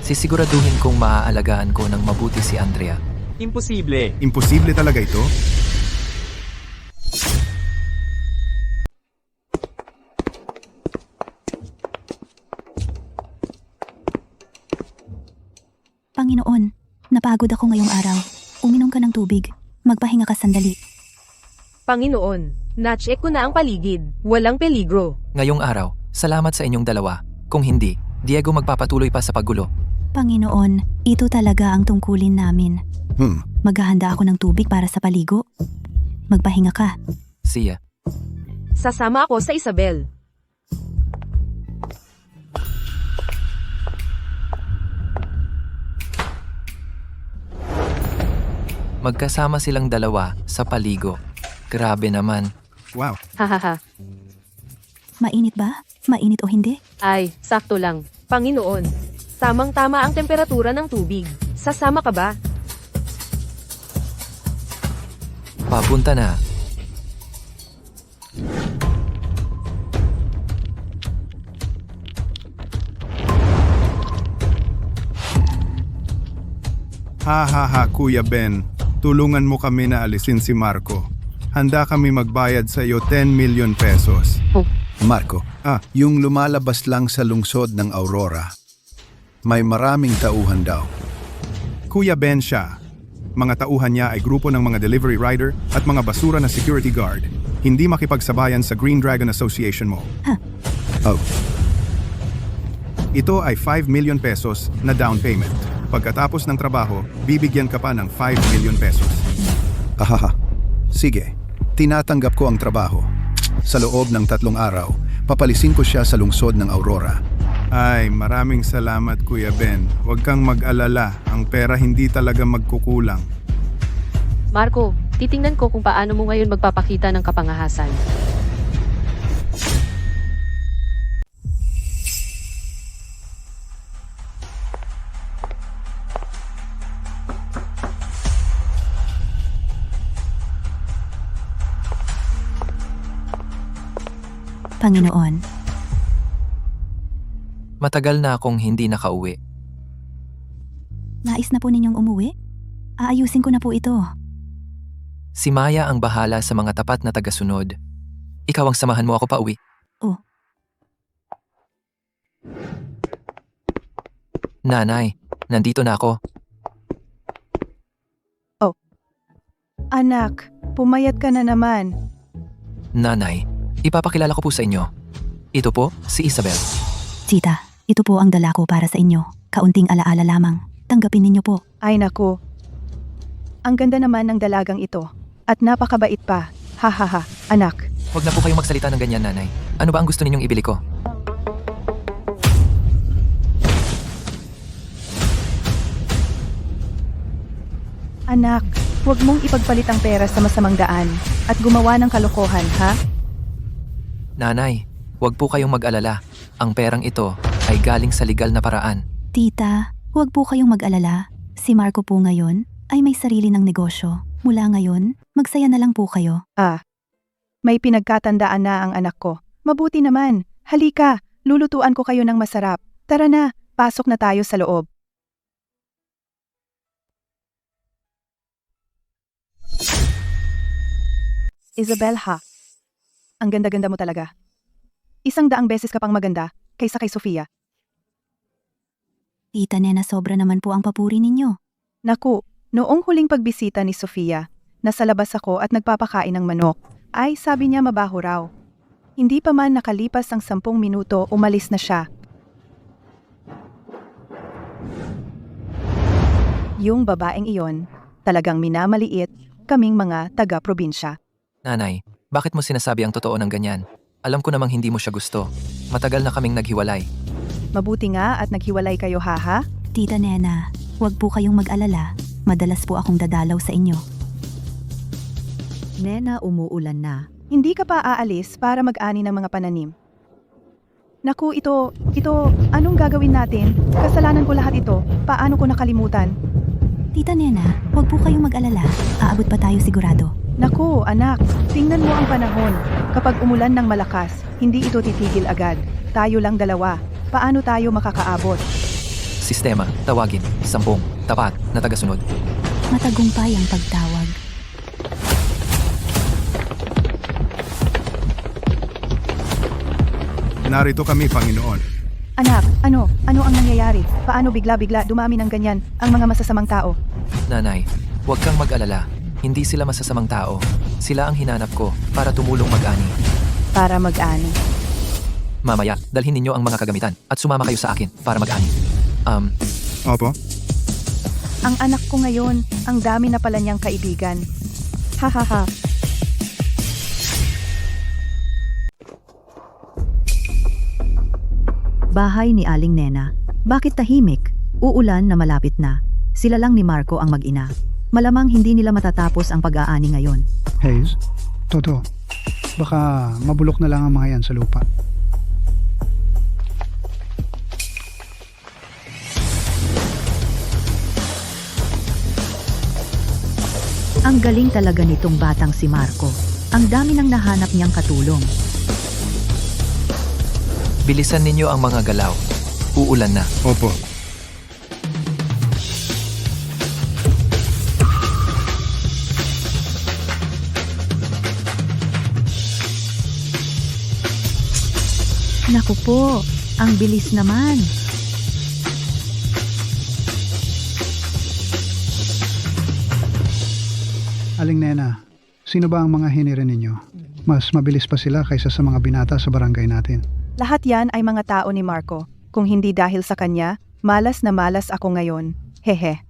Sisiguraduhin kong maaalagaan ko ng mabuti si Andrea. Imposible. Imposible talaga ito? Panginoon, napagod ako ngayong araw. Uminom ka ng tubig. Magpahinga ka sandali. Panginoon, na-check ko na ang paligid. Walang peligro. Ngayong araw, salamat sa inyong dalawa. Kung hindi, Diego magpapatuloy pa sa paggulo. Panginoon, ito talaga ang tungkulin namin. Maghahanda ako ng tubig para sa paligo. Magpahinga ka. Siya. Sasama ako sa Isabel. Magkasama silang dalawa sa paligo. Grabe naman. Wow. Hahaha. Mainit ba? Mainit o hindi? Ay, sakto lang. Panginoon, tamang-tama ang temperatura ng tubig. Sasama ka ba? Papunta na. Ha, Kuya Ben. Tulungan mo kami na alisin si Marco. Handa kami magbayad sa iyo 10 million pesos. Marco, yung lumalabas lang sa lungsod ng Aurora. May maraming tauhan daw. Kuya Ben siya. Mga tauhan niya ay grupo ng mga delivery rider at mga basura na security guard. Hindi makipagsabayan sa Green Dragon Association mo. Oh, Ito ay 5 million pesos na down payment. Pagkatapos ng trabaho, bibigyan ka pa ng 5 million pesos. ahaha. Sige, tinatanggap ko ang trabaho. Sa loob ng 3 araw, papalisin ko siya sa lungsod ng Aurora. Ay, maraming salamat Kuya Ben. Huwag kang mag-alala, ang pera hindi talaga magkukulang. Marco, Titingnan ko kung paano mo ngayon magpapakita ng kapangahasan. Panginoon, Matagal na akong hindi nakauwi. nais na po ninyong umuwi? Aayusin ko na po ito. Si Maya ang bahala sa mga tapat na tagasunod. Ikaw ang samahan mo ako pa uwi. Oh. Nanay, nandito na ako. Anak, pumayat ka na naman. Nanay, ipapakilala ko po sa inyo. Ito po, si Isabel. Tita, ito po ang dala ko para sa inyo. Kaunting alaala lamang. Tanggapin ninyo po. Ay naku. Ang ganda naman ng dalagang ito. At napakabait pa. Hahaha, anak. Huwag na po kayong magsalita ng ganyan, nanay. Ano ba ang gusto ninyong ibili ko? Anak, huwag mong ipagpalit ang pera sa masamang daan at gumawa ng kalokohan, ha? Nanay, huwag po kayong mag-alala. Ang perang ito ay galing sa legal na paraan. Tita, huwag po kayong mag-alala. Si Marco po ngayon ay may sarili ng negosyo. Mula ngayon, magsaya na lang po kayo. May pinagkatandaan na ang anak ko. Mabuti naman. Halika, lulutuan ko kayo ng masarap. Tara na, pasok na tayo sa loob. Isabel ha. Ang ganda-ganda mo talaga. 100 beses ka pang maganda kaysa kay Sofia. Tita Nena, sobra naman po ang papuri ninyo. Naku, noong huling pagbisita ni Sofia, nasa labas ako at nagpapakain ng manok, ay sabi niya mabaho raw. Hindi pa man nakalipas ang 10 minuto, umalis na siya. Yung babaeng iyon, talagang minamaliit kaming mga taga-probinsya. Nanay, bakit mo sinasabi ang totoo ng ganyan? Alam ko namang hindi mo siya gusto. Matagal na kaming naghiwalay. Mabuti nga at naghiwalay kayo haha. Tita Nena, huwag po kayong mag-alala. Madalas po akong dadalaw sa inyo. Nena, umuulan na. Hindi ka pa aalis para mag-ani ng mga pananim. Naku, ito, anong gagawin natin? Kasalanan ko lahat ito. Paano ko nakalimutan? Tita Nena, huwag po kayong mag-alala. Aabot pa tayo sigurado. Naku, anak, tingnan mo ang panahon. Kapag umulan ng malakas, hindi ito titigil agad. Tayo lang dalawa. Paano tayo makakaabot? Sistema, tawagin, 10, tapat na tagasunod. Matagumpay ang pagtawag. Narito kami, Panginoon. Anak, ano ang nangyayari? Paano bigla-bigla dumami ng ganyan ang mga masasamang tao? Nanay, huwag kang mag-alala. Hindi sila masasamang tao. Sila ang hinanap ko para tumulong mag-ani. Para mag-ani. Mamaya, dalhin ninyo ang mga kagamitan at sumama kayo sa akin para mag-ani. Opo. Ang anak ko ngayon, ang dami na pala niyang kaibigan. Hahaha. Bahay ni Aling Nena. Bakit tahimik? Uulan na malapit na. Sila lang ni Marco ang mag-ina. Malamang hindi nila matatapos ang pag-aani ngayon. Hayes, Toto, baka mabulok na lang ang mga yan sa lupa. Ang galing talaga nitong batang si Marco. Ang dami nang nahanap niyang katulong. Bilisan ninyo ang mga galaw. Uulan na. Opo. Naku po, ang bilis naman. Aling Nena, sino ba ang mga hinire ninyo? Mas mabilis pa sila kaysa sa mga binata sa barangay natin. Lahat yan ay mga tao ni Marco. Kung hindi dahil sa kanya, malas na malas ako ngayon. Hehe.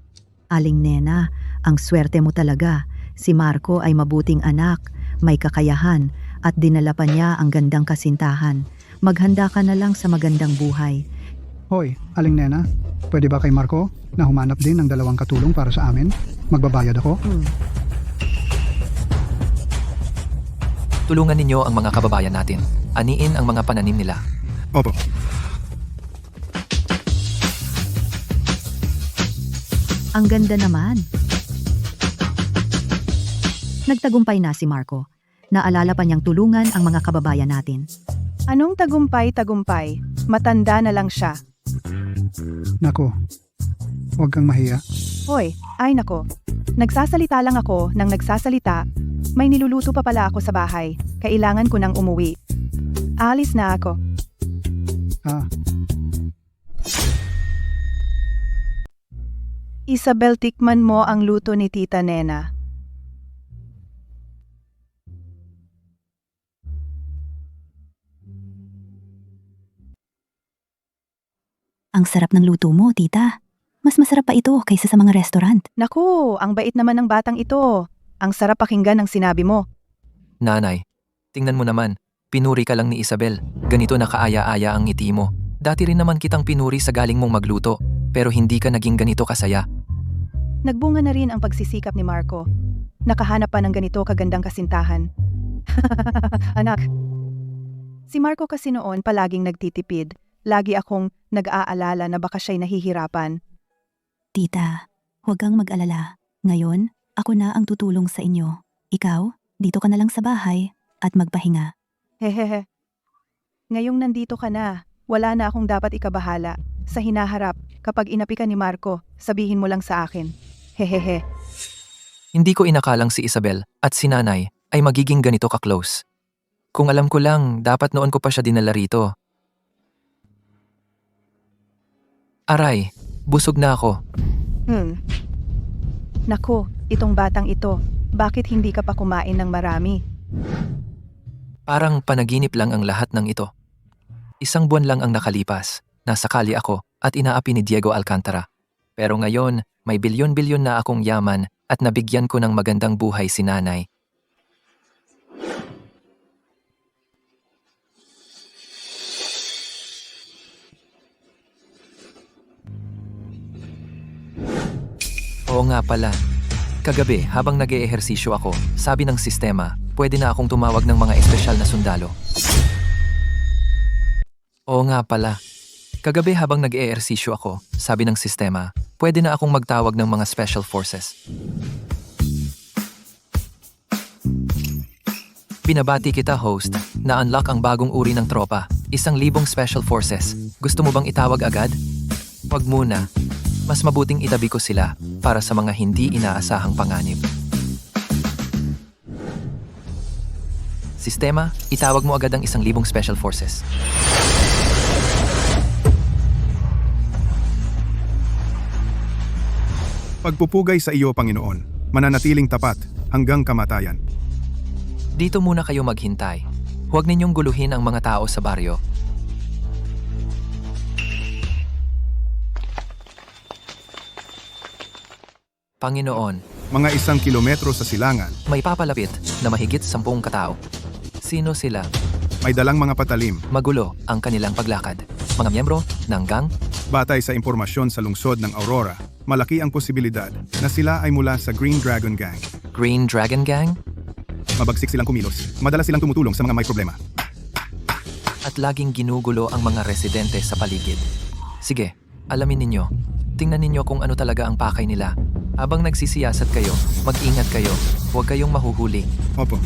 Aling Nena, ang swerte mo talaga. Si Marco ay mabuting anak, may kakayahan, at dinala pa niya ang gandang kasintahan. Maghanda ka na lang sa magandang buhay. Hoy, Aling Nena, pwede ba kay Marco na humanap din ng 2 katulong para sa amin? Magbabayad ako? Tulungan ninyo ang mga kababayan natin. Aniin ang mga pananim nila. Opo. Ang ganda naman. Nagtagumpay na si Marco. Naalala pa niyang tulungan ang mga kababayan natin. Anong tagumpay-tagumpay? Matanda na lang siya. Nako, huwag kang mahiya. Hoy, ay nako. Nagsasalita lang ako nang nagsasalita. May niluluto pa pala ako sa bahay. Kailangan ko nang umuwi. Alis na ako. Ah, Isabel, tikman mo ang luto ni Tita Nena. Ang sarap ng luto mo, tita. Mas masarap pa ito kaysa sa mga restaurant. Naku, ang bait naman ng batang ito. Ang sarap pakinggan ng sinabi mo. Nanay, tingnan mo naman. Pinuri ka lang ni Isabel. Ganito na kaaya-aya ang ngiti mo. Dati rin naman kitang pinuri sa galing mong magluto. Pero hindi ka naging ganito kasaya. Nagbunga na rin ang pagsisikap ni Marco. Nakahanap pa ng ganito kagandang kasintahan. Anak, si Marco kasi noon palaging nagtitipid. Lagi akong nag-aalala na baka siya'y nahihirapan. Tita, huwag kang mag-alala. Ngayon, ako na ang tutulong sa inyo. Ikaw, dito ka na lang sa bahay at magpahinga. Hehehe. Ngayong nandito ka na, wala na akong dapat ikabahala. Sa hinaharap, kapag inapi ka ni Marco, sabihin mo lang sa akin. Hehehe. Hindi ko inakalang si Isabel at si nanay ay magiging ganito ka-close. Kung alam ko lang, dapat noon ko pa siya dinala rito. Aray, busog na ako. Naku, itong batang ito, bakit hindi ka pa kumain ng marami? Parang panaginip lang ang lahat ng ito. 1 buwan lang ang nakalipas. Nasa kali ako at inaapi ni Diego Alcantara. Pero ngayon, may bilyon-bilyon na akong yaman at nabigyan ko ng magandang buhay si nanay. Oo nga pala. Kagabi, habang nag-eehersisyo ako, sabi ng sistema, pwede na akong tumawag ng mga espesyal na sundalo. Oo nga pala. Kagabi habang nag-eehersisyo ako, sabi ng sistema, pwede na akong magtawag ng mga special forces. Binabati kita, host, na-unlock ang bagong uri ng tropa, 1,000 special forces. Gusto mo bang itawag agad? Wag muna. Mas mabuting itabi ko sila para sa mga hindi inaasahang panganib. Sistema, itawag mo agad ang 1,000 special forces. Pagpupugay sa iyo, Panginoon, mananatiling tapat hanggang kamatayan. Dito muna kayo maghintay. Huwag ninyong guluhin ang mga tao sa baryo. Panginoon, Mga 1 kilometro sa silangan, may papalapit na mahigit 10 katao. Sino sila? may dalang mga patalim. Magulo ang kanilang paglakad. Mga miyembro ng gang? Batay sa impormasyon sa lungsod ng Aurora, malaki ang posibilidad na sila ay mula sa Green Dragon Gang. Green Dragon Gang? Mabagsik silang kumilos. Madalas silang tumutulong sa mga may problema. At laging ginugulo ang mga residente sa paligid. Sige, alamin ninyo. Tingnan ninyo kung ano talaga ang pakay nila. Habang nagsisiyasat kayo, mag-ingat kayo. Huwag kayong mahuhuli. Opo.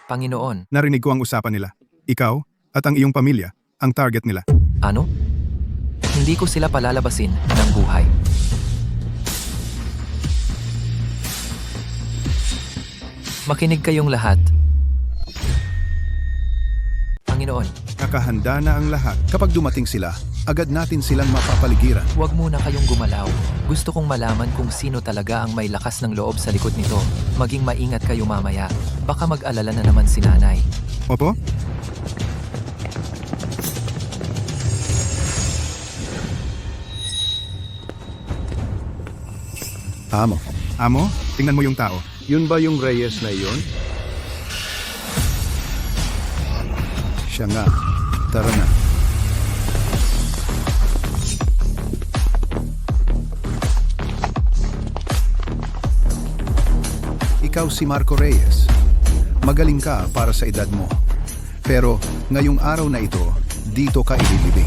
Panginoon, Narinig ko ang usapan nila. Ikaw at ang iyong pamilya, ang target nila. ano? Hindi ko sila palalabasin ng buhay. Makinig kayong lahat. Panginoon, Nakahanda na ang lahat. Kapag dumating sila, agad natin silang mapapaligiran. huwag muna kayong gumalaw. Gusto kong malaman kung sino talaga ang may lakas ng loob sa likod nito. Maging maingat kayo mamaya. Baka mag-alala na naman si nanay. Opo? Amo, Amo, tingnan mo yung tao. yun ba yung Reyes na iyon? Siya nga. Tara na. Ikaw si Marco Reyes. Magaling ka para sa edad mo. Pero ngayong araw na ito, dito ka ililibing.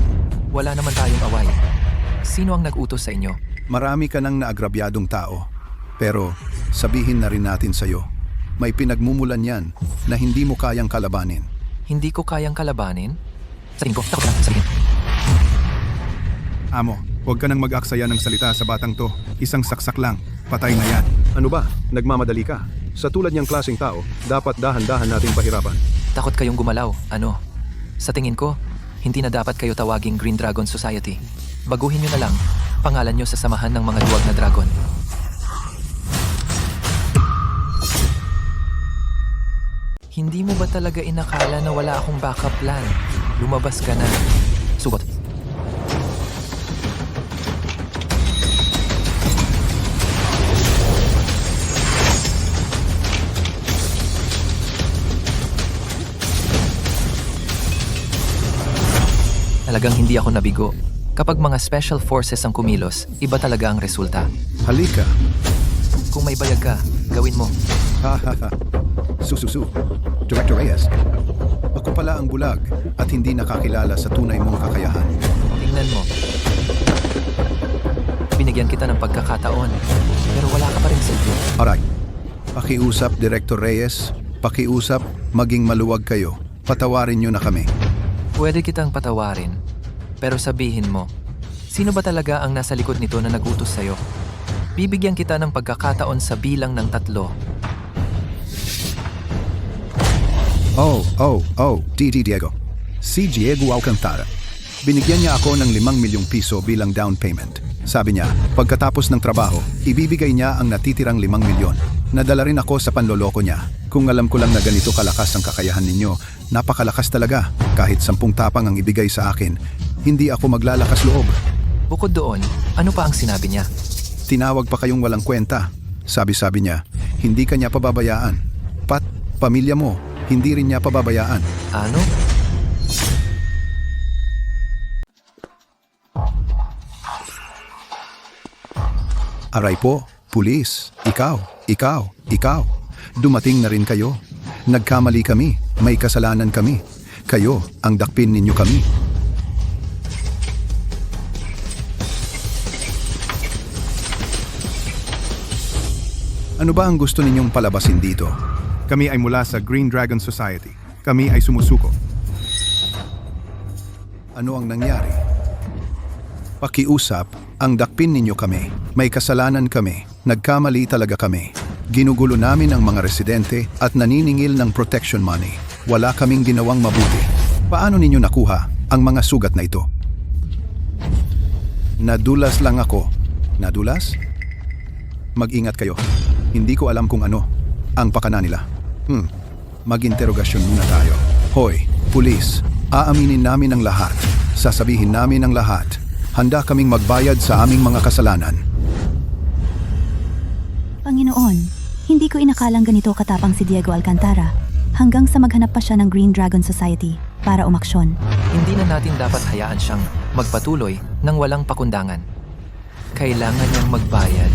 Wala naman tayong away. Sino ang nag-utos sa inyo? Marami ka ng naagrabyadong tao. Pero sabihin na rin natin sa'yo, may pinagmumulan yan na hindi mo kayang kalabanin. Hindi ko kayang kalabanin? Sa tingin ko, takot lang. Sa tingin. Amo, huwag ka nang mag-aksaya ng salita sa batang to. Isang saksak lang, patay na yan. Ano ba? Nagmamadali ka. Sa tulad niyang klaseng tao, dapat dahan-dahan nating pahirapan. Takot kayong gumalaw. Ano? Sa tingin ko, hindi na dapat kayo tawaging Green Dragon Society. Baguhin nyo na lang pangalan nyo sa samahan ng mga duwag na dragon. Hindi mo ba talaga inakala na wala akong backup plan? Lumabas ka na. Sugot. Talagang hindi ako nabigo. Kapag mga special forces ang kumilos, iba talaga ang resulta. Halika. Kung may bayag ka, gawin mo. Hahaha. Sususu. Director Reyes. Ako pala ang bulag at hindi nakakilala sa tunay mong kakayahan. Tingnan mo. Binigyan kita ng pagkakataon, pero wala ka pa rin silbi. Alright. Pakiusap, Director Reyes. Pakiusap, maging maluwag kayo. Patawarin nyo na kami. Pwede kitang patawarin, pero sabihin mo, sino ba talaga ang nasa likod nito na nagutos sa'yo? Bibigyan kita ng pagkakataon sa bilang ng 3. D.D. Diego. Si Diego Alcantara. Binigyan niya ako ng 5 milyong piso bilang down payment. Sabi niya, pagkatapos ng trabaho, ibibigay niya ang natitirang 5 milyon. Nadala rin ako sa panloloko niya. Kung alam ko lang na ganito kalakas ang kakayahan ninyo, napakalakas talaga. Kahit 10 tapang ang ibigay sa akin, hindi ako maglalakas loob. Bukod doon, ano pa ang sinabi niya? Tinawag pa kayong walang kwenta. Sabi niya, hindi ka niya pababayaan. Pamilya mo, hindi rin niya pababayaan. Ano? Aray po, pulis, ikaw. Dumating na rin kayo. Nagkamali kami, may kasalanan kami. Kayo, ang dakpin ninyo kami. Ano ba ang gusto ninyong palabasin dito? Kami ay mula sa Green Dragon Society. Kami ay sumusuko. Ano ang nangyari? Pakiusap, ang dakpin ninyo kami. May kasalanan kami. Nagkamali talaga kami. Ginugulo namin ang mga residente at naniningil ng protection money. Wala kaming ginawang mabuti. Paano ninyo nakuha ang mga sugat na ito? Nadulas lang ako. Nadulas? Mag-ingat kayo. Hindi ko alam kung ano ang pakana nila. Mag-interogasyon muna tayo. Hoy, pulis, aaminin namin ang lahat. Sasabihin namin ang lahat. Handa kaming magbayad sa aming mga kasalanan. Panginoon, hindi ko inakalang ganito katapang si Diego Alcantara hanggang sa maghanap pa siya ng Green Dragon Society para umaksyon. Hindi na natin dapat hayaan siyang magpatuloy ng walang pakundangan. Kailangan niyang magbayad.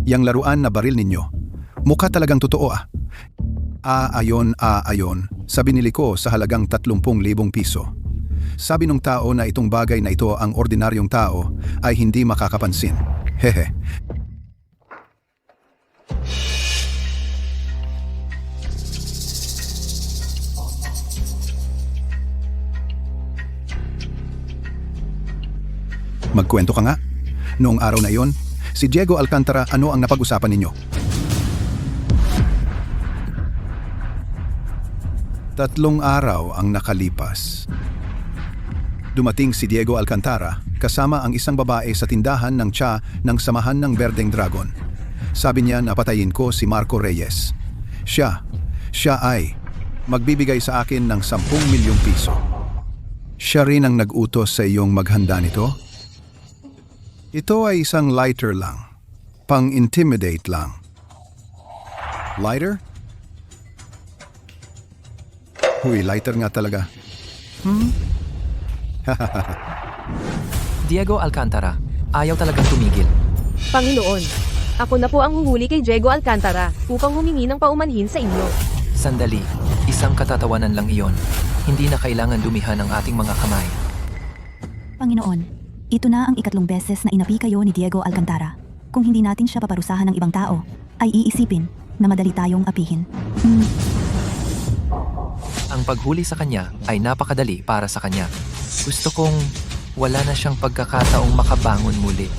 Yang laruan na baril ninyo, mukha talagang totoo ah. Ayon. Sa binili ko sa halagang 30,000 piso. Sabi nung tao na itong bagay na ito ang ordinaryong tao ay hindi makakapansin. Hehe. Magkwento ka nga. Noong araw na iyon, si Diego Alcantara, ano ang napag-usapan ninyo? 3 araw ang nakalipas. Dumating si Diego Alcantara kasama ang isang babae sa tindahan ng tsa ng samahan ng Berdeng Dragon. Sabi niya na patayin ko si Marco Reyes. Siya ay magbibigay sa akin ng 10 milyong piso. Siya rin ang nag-utos sa iyong maghanda nito? Ito ay isang lighter lang. Pang-intimidate lang. Lighter? Huy, lighter nga talaga. Diego Alcantara, ayaw talagang tumigil. Panginoon, ako na po ang huhuli kay Diego Alcantara upang humingi ng paumanhin sa inyo. Sandali, isang katatawanan lang iyon. Hindi na kailangan dumihan ang ating mga kamay. Panginoon, ito na ang 3 beses na inapi kayo ni Diego Alcantara. Kung hindi natin siya paparusahan ng ibang tao, ay iisipin na madali tayong apihin. Ang paghuli sa kanya ay napakadali para sa kanya. Gusto kong wala na siyang pagkakataong makabangon muli.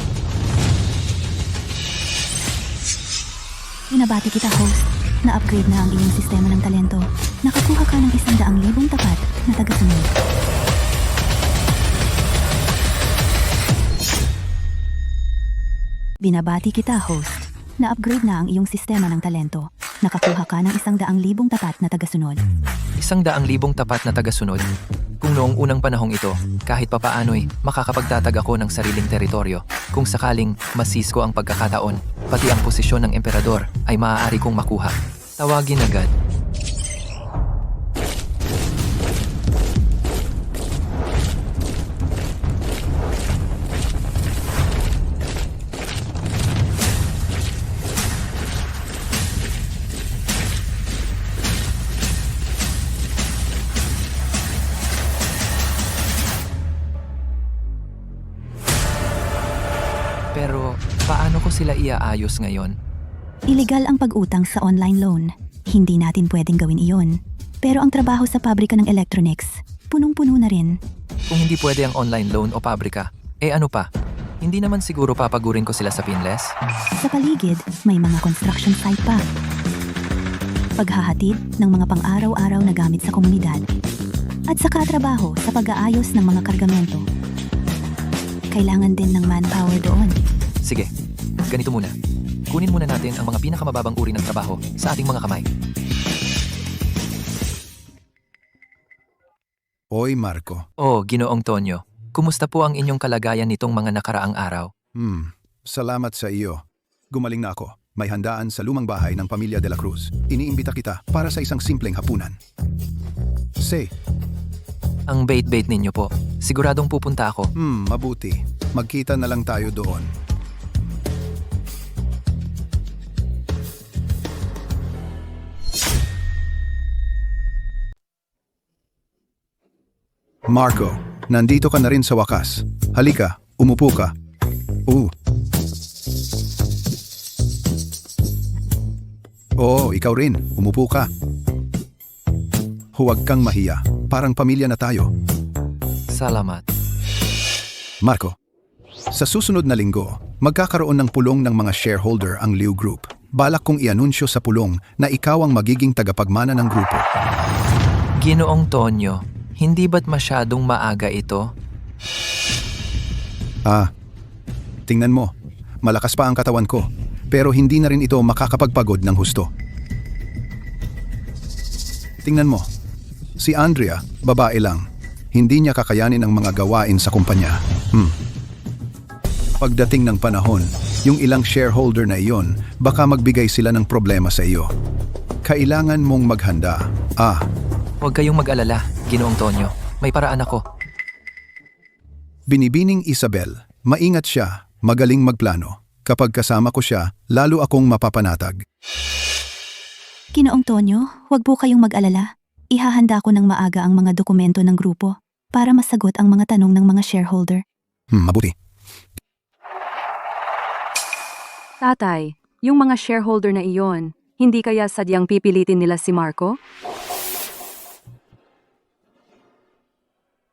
Binabati kita, host. Na-upgrade na ang iyong sistema ng talento. Nakakuha ka ng 100,000 tapat na tagasunod. Binabati kita, host. Na-upgrade na ang iyong sistema ng talento. Nakakuha ka ng 100,000 tapat na tagasunod. 100,000 tapat na tagasunod. Kung noong unang panahong ito, kahit papaano'y makakapagtatag ako ng sariling teritoryo. Kung sakaling masis ko ang pagkakataon, pati ang posisyon ng emperador ay maaari kong makuha. Tawagin agad. Pero paano ko sila iaayos ngayon? Illegal ang pag-utang sa online loan. Hindi natin pwedeng gawin iyon. Pero ang trabaho sa pabrika ng electronics, punong-puno na rin. Kung hindi pwede ang online loan o pabrika, ano pa? Hindi naman siguro papagurin ko sila sa pinless? Sa paligid, may mga construction site pa. Paghahatid ng mga pang-araw-araw na gamit sa komunidad. At sa katrabaho sa pag-aayos ng mga kargamento. Kailangan din ng manpower doon. Sige, ganito muna. Kunin muna natin ang mga pinakamababang uri ng trabaho sa ating mga kamay. Oy, Marco. Oh, Ginoong Tonyo. Kumusta po ang inyong kalagayan nitong mga nakaraang araw? Salamat sa iyo. Gumaling na ako. May handaan sa lumang bahay ng pamilya de la Cruz. Iniimbita kita para sa isang simpleng hapunan. Say. Ang bait-bait ninyo po. Siguradong pupunta ako. Mabuti. Magkita na lang tayo doon. Marco, nandito ka na rin sa wakas. Halika, umupo ka. Oo, ikaw rin. Umupo ka. Huwag kang mahiya. Parang pamilya na tayo. Salamat. Marco, sa susunod na linggo, magkakaroon ng pulong ng mga shareholder ang Liu Group. Balak kong ianunsyo sa pulong na ikaw ang magiging tagapagmana ng grupo. Ginoong Tonyo, hindi ba't masyadong maaga ito? Tingnan mo. Malakas pa ang katawan ko, pero hindi na rin ito makakapagpagod ng husto. Tingnan mo. Si Andrea, babae lang. Hindi niya kakayanin ang mga gawain sa kumpanya. Pagdating ng panahon, yung ilang shareholder na iyon, baka magbigay sila ng problema sa iyo. Kailangan mong maghanda. Huwag kayong mag-alala, Ginoong Tonyo. May paraan ako. Binibining Isabel, maingat siya, magaling magplano. Kapag kasama ko siya, lalo akong mapapanatag. Ginoong Tonyo, huwag po kayong mag-alala. Ihahanda ko ng maaga ang mga dokumento ng grupo para masagot ang mga tanong ng mga shareholder. Mabuti. Tatay, yung mga shareholder na iyon, hindi kaya sadyang pipilitin nila si Marco?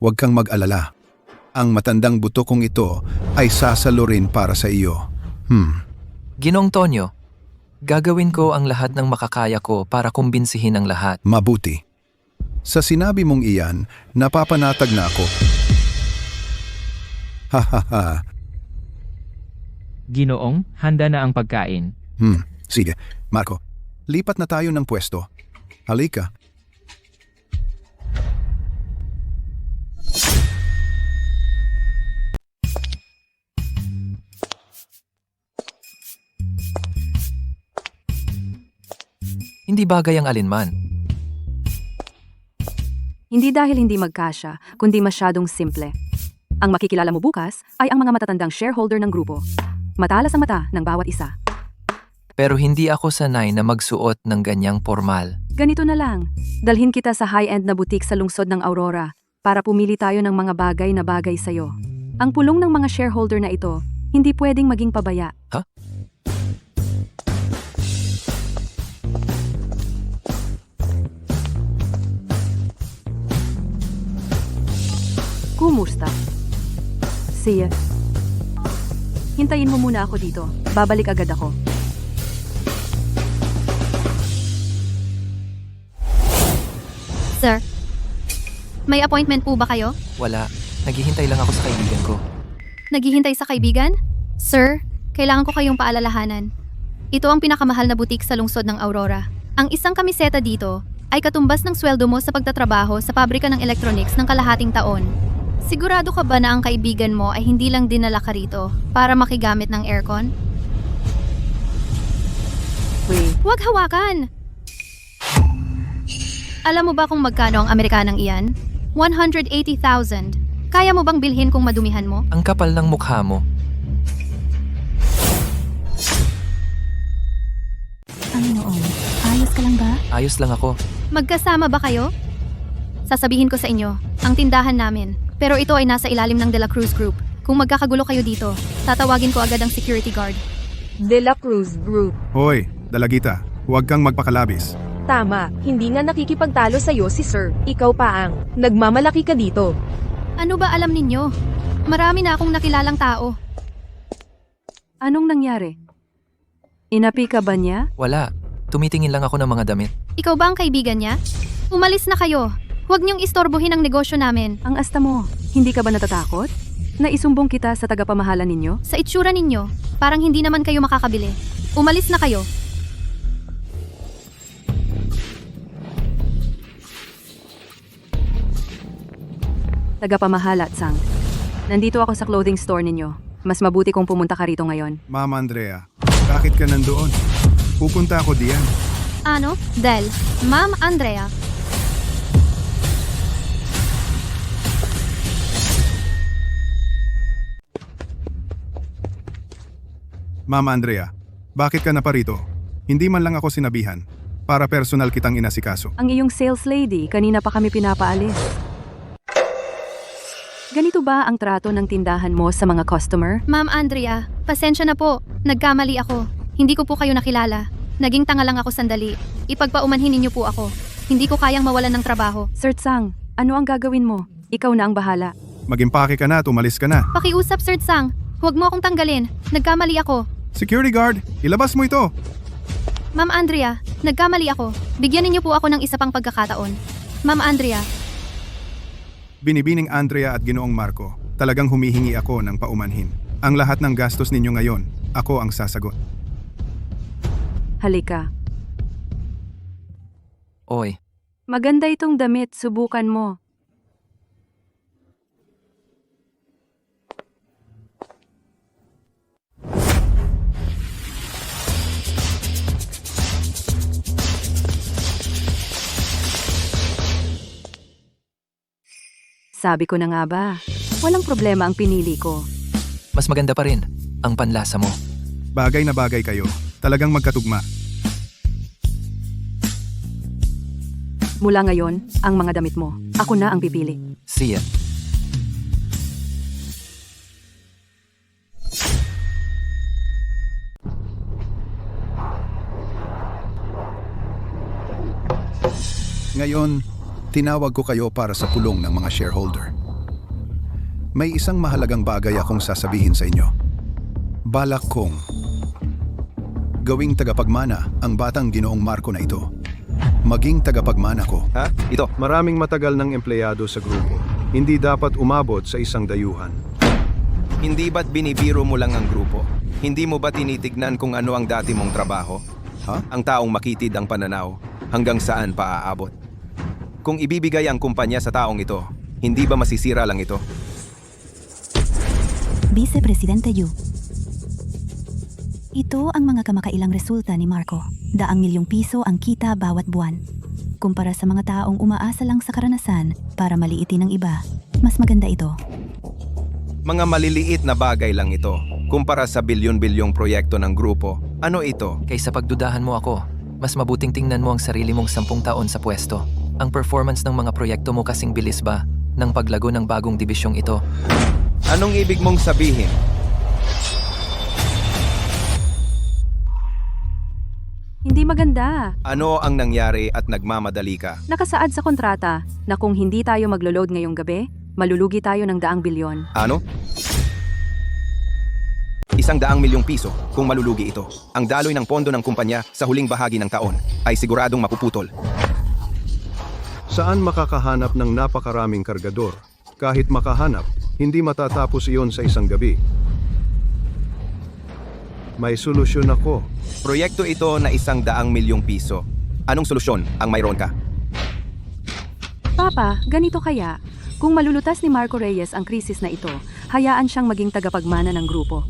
Huwag kang mag-alala. Ang matandang buto kong ito ay sasalo rin para sa iyo. Ginoong Tonyo, gagawin ko ang lahat ng makakaya ko para kumbinsihin ang lahat. Mabuti. Sa sinabi mong iyan, napapanatag na ako. Ginoong, handa na ang pagkain. Sige, Marco. Lipat na tayo ng pwesto. Halika. Hindi bagay ang alinman. Hindi dahil hindi magkasya, kundi masyadong simple. Ang makikilala mo bukas ay ang mga matatandang shareholder ng grupo. Matalas ang mata ng bawat isa. Pero hindi ako sanay na magsuot ng ganyang formal. Ganito na lang, dalhin kita sa high-end na butik sa lungsod ng Aurora para pumili tayo ng mga bagay na bagay sa'yo. Ang pulong ng mga shareholder na ito, hindi pwedeng maging pabaya. Ha? Kumusta? See ya. Hintayin mo muna ako dito. Babalik agad ako. Sir, may appointment po ba kayo? Wala. Naghihintay lang ako sa kaibigan ko. Naghihintay sa kaibigan? Sir, kailangan ko kayong paalalahanan. Ito ang pinakamahal na butik sa lungsod ng Aurora. Ang isang kamiseta dito ay katumbas ng sweldo mo sa pagtatrabaho sa pabrika ng electronics ng kalahating taon. Sigurado ka ba na ang kaibigan mo ay hindi lang dinala ka rito para makigamit ng aircon? Wait. Huwag hawakan! Alam mo ba kung magkano ang Amerikanang iyan? 180,000. Kaya mo bang bilhin kung madumihan mo? Ang kapal ng mukha mo. Panginoon, ayos ka lang ba? Ayos lang ako. Magkasama ba kayo? Sasabihin ko sa inyo, ang tindahan namin. Pero ito ay nasa ilalim ng De La Cruz Group. Kung magkakagulo kayo dito, tatawagin ko agad ang security guard. De La Cruz Group. Hoy, Dalagita, huwag kang magpakalabis. Tama, hindi nga nakikipagtalo sa'yo si Sir. Ikaw pa ang nagmamalaki ka dito. Ano ba alam ninyo? Marami na akong nakilalang tao. Anong nangyari? Inapi ka ba niya? Wala. Tumitingin lang ako ng mga damit. Ikaw ba ang kaibigan niya? Umalis na kayo. Huwag niyong istorbohin ang negosyo namin. Ang asta mo, hindi ka ba natatakot? Naisumbong kita sa tagapamahalan ninyo? Sa itsura ninyo, parang hindi naman kayo makakabili. Umalis na kayo. Tagapamahala, Tsang. Nandito ako sa clothing store ninyo. Mas mabuti kung pumunta ka rito ngayon. Ma'am Andrea, bakit ka nandoon? Pupunta ako diyan. Ano? Del. Ma'am Andrea. Ma'am Andrea, bakit ka na parito? Hindi man lang ako sinabihan. Para personal kitang inasikaso. Ang iyong sales lady, kanina pa kami pinapaalis. Ganito ba ang trato ng tindahan mo sa mga customer? Ma'am Andrea, pasensya na po. Nagkamali ako. Hindi ko po kayo nakilala. Naging tanga lang ako sandali. Ipagpaumanhin ninyo po ako. Hindi ko kayang mawalan ng trabaho. Sir Tsang, ano ang gagawin mo? Ikaw na ang bahala. Mag-impake ka na at umalis ka na. Pakiusap, Sir Tsang. Huwag mo akong tanggalin. Nagkamali ako. Security guard, ilabas mo ito! Ma'am Andrea, nagkamali ako. Bigyan ninyo po ako ng isa pang pagkakataon. Ma'am Andrea, Binibining Andrea at Ginoong Marco, talagang humihingi ako ng paumanhin. Ang lahat ng gastos ninyo ngayon, ako ang sasagot. Halika. Oy, Maganda itong damit, subukan mo. Sabi ko na nga ba, walang problema ang pinili ko. mas maganda pa rin ang panlasa mo. Bagay na bagay kayo, talagang magkatugma. Mula ngayon, ang mga damit mo, ako na ang pipili. See ya. Ngayon, tinawag ko kayo para sa pulong ng mga shareholder. May isang mahalagang bagay akong sasabihin sa inyo. Balak kong gawing tagapagmana ang batang Ginoong Marco na ito. Maging tagapagmana ko. Ha? Ito. Maraming matagal ng empleyado sa grupo. Hindi dapat umabot sa isang dayuhan. Hindi ba't binibiro mo lang ang grupo? Hindi mo ba tinitignan kung ano ang dati mong trabaho? Ha? Ang taong makitid ang pananaw, hanggang saan pa aabot? Kung ibibigay ang kumpanya sa taong ito, hindi ba masisira lang ito? Vice Presidente Yu. Ito ang mga kamakailang resulta ni Marco. Daang milyong piso ang kita bawat buwan. Kumpara sa mga taong umaasa lang sa karanasan para maliitin ang iba, mas maganda ito. Mga maliliit na bagay lang ito. Kumpara sa bilyon-bilyong proyekto ng grupo, ano ito? Kaysa pagdudahan mo ako, mas mabuting tingnan mo ang sarili mong 10 taon sa pwesto. Ang performance ng mga proyekto mo kasing bilis ba ng paglago ng bagong dibisyong ito? Anong ibig mong sabihin? Hindi maganda. Ano ang nangyari at nagmamadali ka? Nakasaad sa kontrata na kung hindi tayo maglo-load ngayong gabi, malulugi tayo ng 100 bilyon. Ano? 100 milyong piso kung malulugi ito. Ang daloy ng pondo ng kumpanya sa huling bahagi ng taon ay siguradong mapuputol. Saan makakahanap ng napakaraming kargador? Kahit makahanap, hindi matatapos iyon sa isang gabi. May solusyon ako. Proyekto ito na 100 milyong piso. Anong solusyon ang mayroon ka? Papa, ganito kaya? Kung malulutas ni Marco Reyes ang krisis na ito, hayaan siyang maging tagapagmana ng grupo.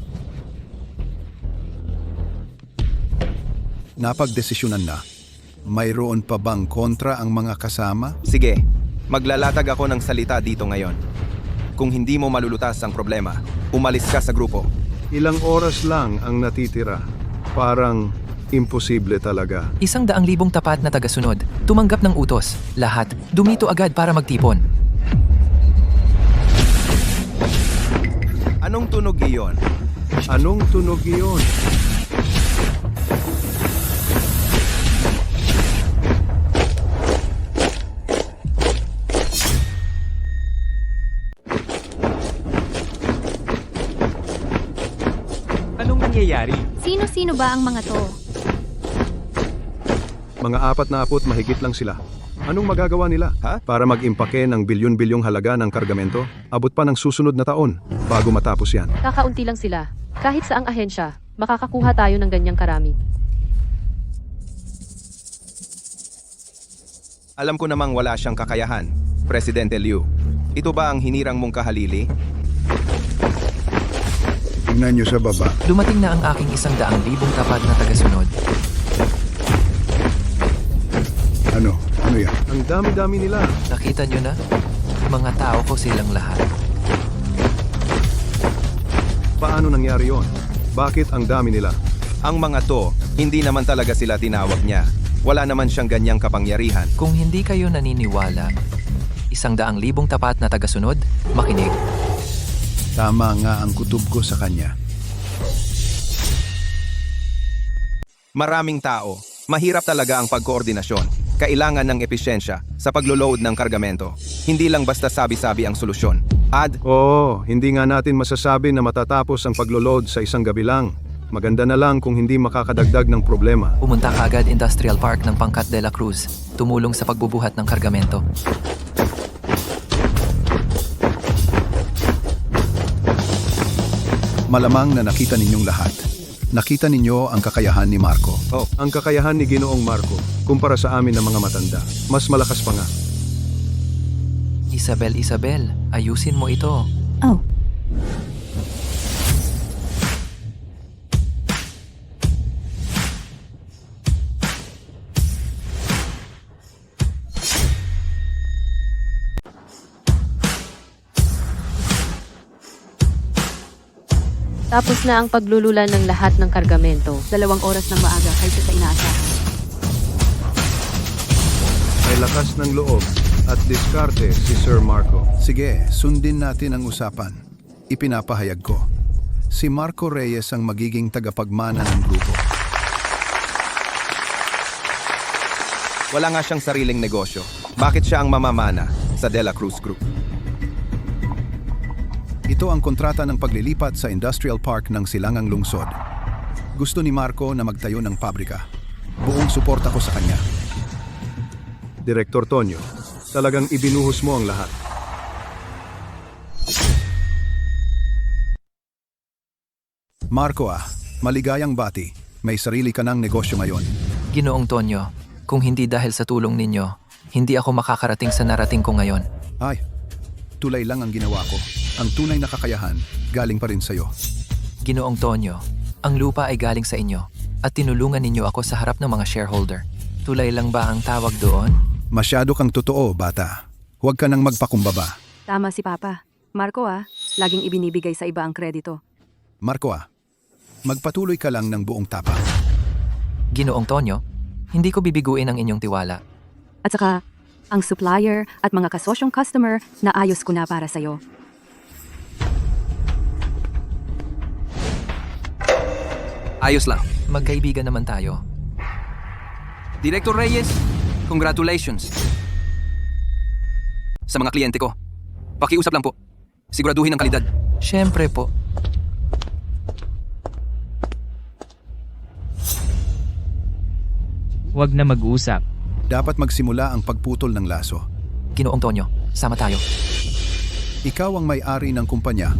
Napagdesisyonan na. Mayroon pa bang kontra ang mga kasama? Sige, maglalatag ako ng salita dito ngayon. Kung hindi mo malulutas ang problema, umalis ka sa grupo. Ilang oras lang ang natitira. Parang imposible talaga. 100,000 tapat na tagasunod, tumanggap ng utos, lahat, dumito agad para magtipon. Anong tunog iyon? Anong tunog iyon? Anong nangyayari? Sino-sino ba ang mga to? Mga 40 mahigit lang sila. Anong magagawa nila? Para mag-impake ng bilyon-bilyong halaga ng kargamento? Abot pa ng susunod na taon bago matapos yan. Kakaunti lang sila. Kahit saang ahensya, makakakuha tayo ng ganyang karami. Alam ko namang wala siyang kakayahan, Presidente Liu. Ito ba ang hinirang mong kahalili? Tingnan niyo sa baba. Dumating na ang aking 100,000 tapat na tagasunod. Ano? Ano yan? Ang dami-dami nila. Nakita nyo na? Mga tao ko silang lahat. Paano nangyari yon? Bakit ang dami nila? Ang mga to, hindi naman talaga sila tinawag niya. Wala naman siyang ganyang kapangyarihan. Kung hindi kayo naniniwala, 100,000 tapat na tagasunod, makinig. Tama nga ang kutob ko sa kanya. Maraming tao. Mahirap talaga ang pagkoordinasyon. Kailangan ng episyensya sa paglo-load ng kargamento. Hindi lang basta sabi-sabi ang solusyon. Oo, hindi nga natin masasabi na matatapos ang paglo-load sa isang gabi lang. Maganda na lang kung hindi makakadagdag ng problema. Pumunta ka agad Industrial Park ng Pangkat de la Cruz, tumulong sa pagbubuhat ng kargamento. Malamang na nakita ninyong lahat. Nakita ninyo ang kakayahan ni Marco. Oh, ang kakayahan ni Ginoong Marco, kumpara sa amin ng mga matanda, mas malakas pa nga. Isabel, ayusin mo ito. Oh, Tapos na ang paglululan ng lahat ng kargamento. 2 oras ng maaga kaysa sa inaasahan. May lakas ng loob at diskarte si Sir Marco. Sige, sundin natin ang usapan. Ipinapahayag ko. Si Marco Reyes ang magiging tagapagmana ng grupo. Wala nga siyang sariling negosyo. Bakit siya ang mamamana sa De La Cruz Group? Ito ang kontrata ng paglilipat sa Industrial Park ng Silangang Lungsod. Gusto ni Marco na magtayo ng pabrika. Buong suporta ko sa kanya. Direktor Tonyo, talagang ibinuhos mo ang lahat. Marco maligayang bati. May sarili ka ng negosyo ngayon. Ginoong Tonyo, kung hindi dahil sa tulong ninyo, hindi ako makakarating sa narating ko ngayon. Ay, tulay lang ang ginawa ko. Ang tunay na kakayahan, galing pa rin sa'yo. Ginoong Tonyo, ang lupa ay galing sa inyo at tinulungan ninyo ako sa harap ng mga shareholder. Tulay lang ba ang tawag doon? Masyado kang totoo, bata. Huwag ka nang magpakumbaba. Tama si Papa. Marco Laging ibinibigay sa iba ang kredito. Marco magpatuloy ka lang ng buong tapang. Ginoong Tonyo, hindi ko bibiguin ang inyong tiwala. At saka, ang supplier at mga kasosyong customer na ayos ko na para sa'yo. Ayos lang. Magkaibigan naman tayo. Director Reyes, congratulations. Sa mga kliyente ko, pakiusap lang po. Siguraduhin ang kalidad. Siyempre po. Huwag na mag-usap. Dapat magsimula ang pagputol ng laso. Ginoong Tonyo, sama tayo. Ikaw ang may-ari ng kumpanya.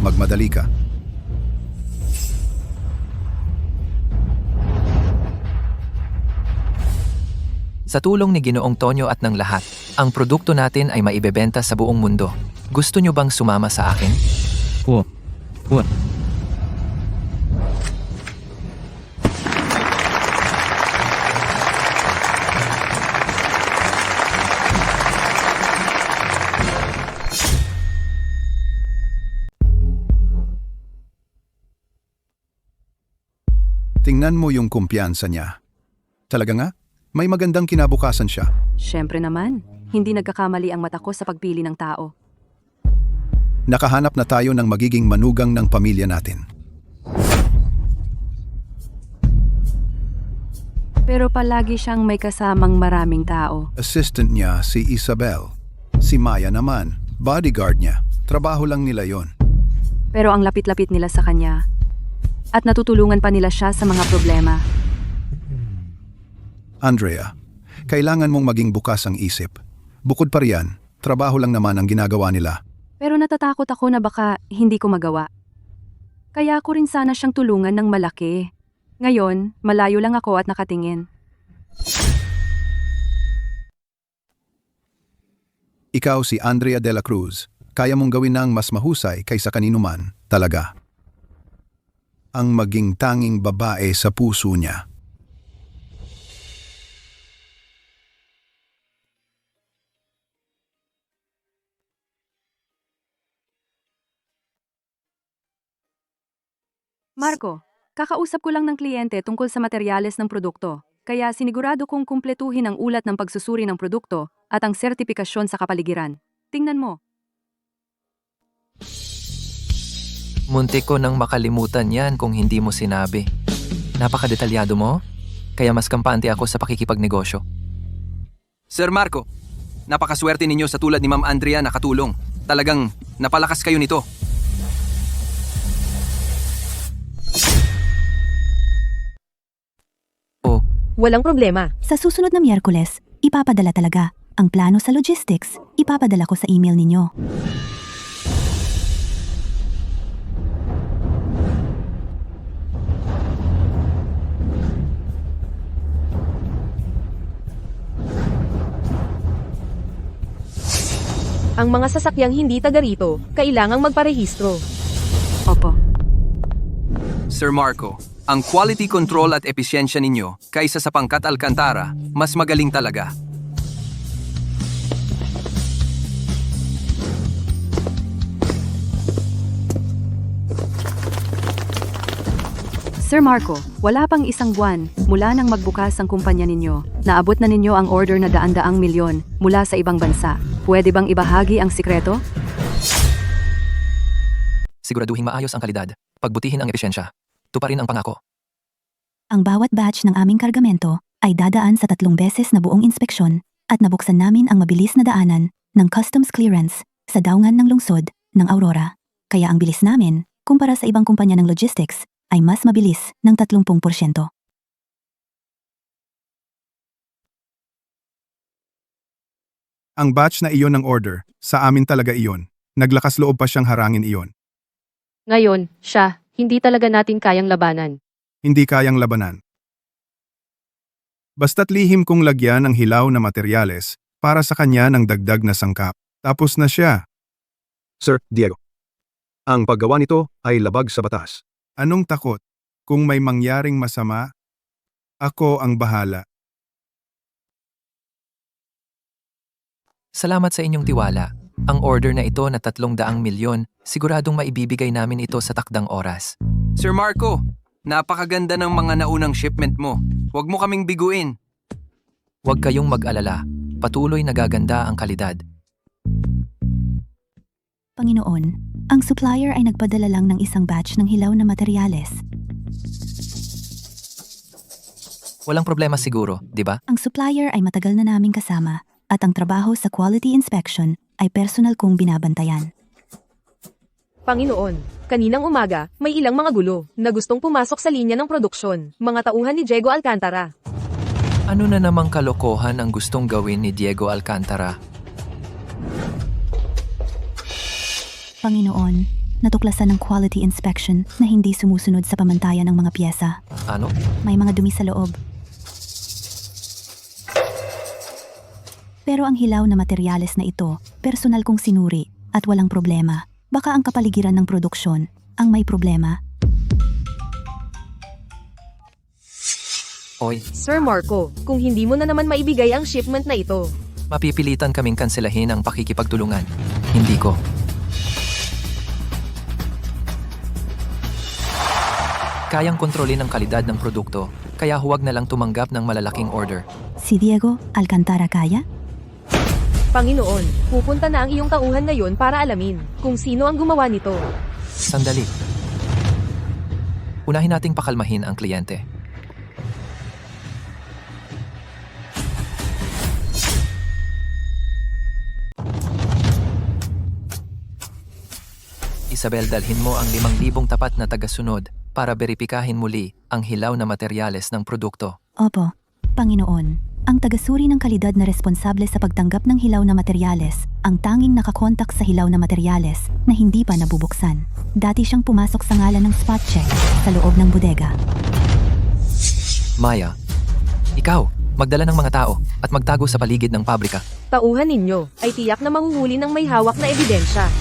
Magmadali ka. Sa tulong ni Ginoong Tonyo at ng lahat, ang produkto natin ay maibebenta sa buong mundo. Gusto nyo bang sumama sa akin? Oh. What? Tingnan mo yung kumpiyansa niya. Talaga nga, may magandang kinabukasan siya. Siyempre naman, hindi nagkakamali ang mata ko sa pagpili ng tao. Nakahanap na tayo ng magiging manugang ng pamilya natin. Pero palagi siyang may kasamang maraming tao. Assistant niya si Isabel. Si Maya naman, bodyguard niya. Trabaho lang nila yon. Pero ang lapit-lapit nila sa kanya. At natutulungan pa nila siya sa mga problema. Andrea, kailangan mong maging bukas ang isip. Bukod pa riyan, trabaho lang naman ang ginagawa nila. Pero natatakot ako na baka hindi ko magawa. Kaya ako rin sana siyang tulungan ng malaki. Ngayon, malayo lang ako at nakatingin. Ikaw si Andrea de la Cruz. Kaya mong gawin ng mas mahusay kaysa kanino man, talaga. Ang maging tanging babae sa puso niya. Marco, kakausap ko lang ng kliyente tungkol sa materyales ng produkto. Kaya sinigurado kong kumpletuhin ang ulat ng pagsusuri ng produkto at ang sertipikasyon sa kapaligiran. Tingnan mo. Muntik ko nang makalimutan yan kung hindi mo sinabi. Napakadetalyado mo, kaya mas kampante ako sa pakikipagnegosyo. Sir Marco, napakaswerte ninyo sa tulad ni Ma'am Andrea na katulong. Talagang napalakas kayo nito. Oh, Walang problema. Sa susunod na Miyerkules, ipapadala talaga. Ang plano sa logistics, ipapadala ko sa email ninyo. Ang mga sasakyang hindi taga rito, kailangang magparehistro. Opo. Sir Marco, ang quality control at episyensya ninyo kaysa sa pangkat Alcantara, mas magaling talaga. Sir Marco, wala pang isang buwan mula nang magbukas ang kumpanya ninyo. Naabot na ninyo ang order na daan-daang milyon mula sa ibang bansa. Pwede bang ibahagi ang sikreto? siguraduhin maayos ang kalidad. Pagbutihin ang episyensya. Tuparin ang pangako. Ang bawat batch ng aming kargamento ay dadaan sa 3 beses na buong inspeksyon at nabuksan namin ang mabilis na daanan ng customs clearance sa daungan ng lungsod ng Aurora. Kaya ang bilis namin, kumpara sa ibang kumpanya ng logistics, ay mas mabilis ng 30%. Ang batch na iyon ng order, sa amin talaga iyon. Naglakas loob pa siyang harangin iyon. Ngayon, siya, hindi talaga natin kayang labanan. Hindi kayang labanan. Basta't lihim kong lagyan ng hilaw na materyales para sa kanya ng dagdag na sangkap. Tapos na siya. Sir Diego, ang paggawa nito ay labag sa batas. Anong takot? Kung may mangyaring masama, ako ang bahala. Salamat sa inyong tiwala. Ang order na ito na 300 milyon, siguradong maibibigay namin ito sa takdang oras. Sir Marco, napakaganda ng mga naunang shipment mo. Huwag mo kaming biguin. Huwag kayong mag-alala, patuloy nagaganda ang kalidad. Panginoon, ang supplier ay nagpadala lang ng isang batch ng hilaw na materyales. Walang problema siguro, di ba? Ang supplier ay matagal na naming kasama at ang trabaho sa quality inspection ay personal kong binabantayan. Panginoon, kaninang umaga, may ilang mga gulo na gustong pumasok sa linya ng produksyon, mga tauhan ni Diego Alcantara. Ano na namang kalokohan ang gustong gawin ni Diego Alcantara? Panginoon, natuklasan ng quality inspection na hindi sumusunod sa pamantayan ng mga piyesa. Ano? May mga dumi sa loob. Pero ang hilaw na materyales na ito, personal kong sinuri at walang problema. Baka ang kapaligiran ng produksyon ang may problema. Oy, Sir Marco, kung hindi mo na naman maibigay ang shipment na ito, mapipilitan kaming kanselahin ang pakikipagtulungan. Hindi ko. Kayang kontrolin ang kalidad ng produkto, kaya huwag na lang tumanggap ng malalaking order. Si Diego Alcantara kaya? Panginoon, pupunta na ang iyong tauhan ngayon para alamin kung sino ang gumawa nito. Sandali. Unahin nating pakalmahin ang kliyente. Isabel, dalhin mo ang 5,000 tapat na tagasunod para beripikahin muli ang hilaw na materyales ng produkto. Opo, Panginoon. Ang tagasuri ng kalidad na responsable sa pagtanggap ng hilaw na materyales, ang tanging nakakontak sa hilaw na materyales na hindi pa nabubuksan. Dati siyang pumasok sa ngalan ng spot check sa loob ng bodega. Maya, ikaw, magdala ng mga tao at magtago sa paligid ng pabrika. Tauhan ninyo ay tiyak na mahuhuli ng may hawak na ebidensya.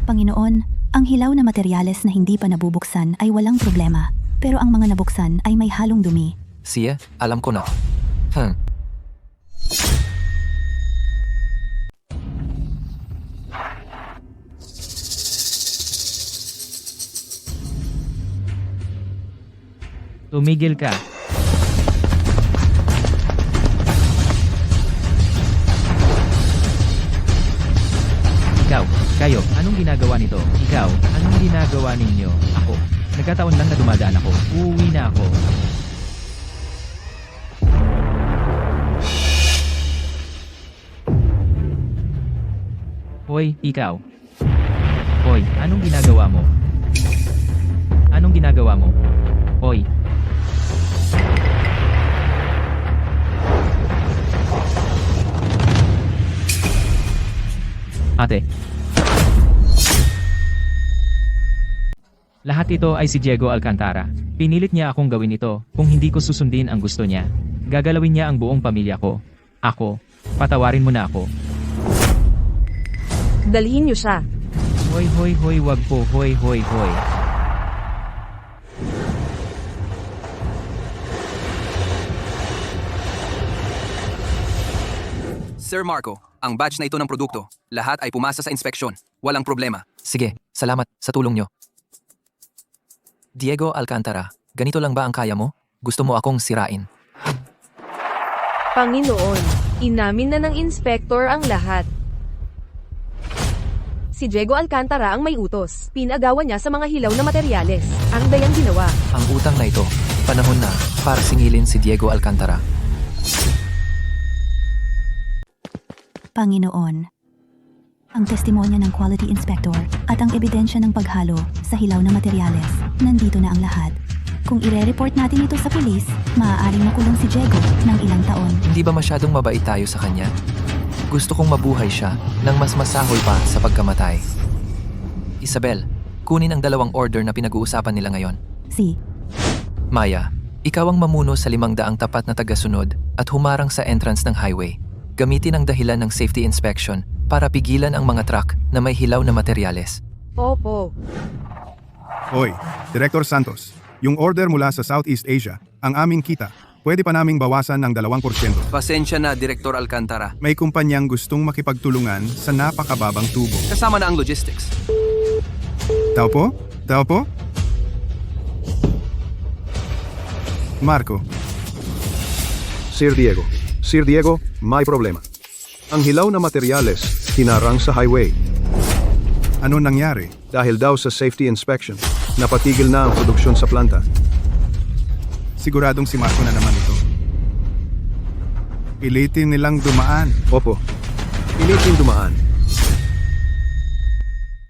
Panginoon, ang hilaw na materyales na hindi pa nabubuksan ay walang problema, pero ang mga nabuksan ay may halong dumi. Siya, alam ko na. Tumigil ka. Kayo, anong ginagawa nito? Ikaw, anong ginagawa ninyo? Ako. Nagkataon lang na dumadaan ako. Uuwi na ako. Hoy, ikaw. Hoy, anong ginagawa mo? Anong ginagawa mo? Hoy. Ate. Lahat ito ay si Diego Alcantara. Pinilit niya akong gawin ito kung hindi ko susundin ang gusto niya. Gagalawin niya ang buong pamilya ko. Ako. Patawarin mo na ako. Dalhin niyo siya. Hoy, hoy, hoy, wag po. Hoy, hoy, hoy. Sir Marco, ang batch na ito ng produkto, lahat ay pumasa sa inspeksyon. Walang problema. Sige, salamat sa tulong nyo. Diego Alcantara, ganito lang ba ang kaya mo? Gusto mo akong sirain? Panginoon, inamin na ng inspektor ang lahat. Si Diego Alcantara ang may utos. Pinagawa niya sa mga hilaw na materyales. Ang dayang ginawa. Ang utang na ito, panahon na para singilin si Diego Alcantara. Panginoon, ang testimonya ng quality inspector at ang ebidensya ng paghalo sa hilaw na materyales, nandito na ang lahat. Kung ire-report natin ito sa pulis, maaaring makulong si Diego ng ilang taon. Hindi ba masyadong mabait tayo sa kanya? Gusto kong mabuhay siya nang mas masahoy pa sa pagkamatay. Isabel, kunin ang 2 order na pinag-uusapan nila ngayon. Si Maya, ikaw ang mamuno sa 500 tapat na tagasunod at humarang sa entrance ng highway. Gamitin ang dahilan ng safety inspection para pigilan ang mga truck na may hilaw na materyales. Opo. Hoy, Director Santos, yung order mula sa Southeast Asia, ang aming kita, pwede pa naming bawasan ng 2%. Pasensya na, Direktor Alcantara. May kumpanyang gustong makipagtulungan sa napakababang tubo. Kasama na ang logistics. Tao po? Tao po? Marco, Sir Diego, may problema. Ang hilaw na materyales, hinarang sa highway. ano nangyari? Dahil daw sa safety inspection, napatigil na ang produksyon sa planta. Siguradong si Marco na naman ito. Pilitin nilang dumaan. Opo, pilitin dumaan.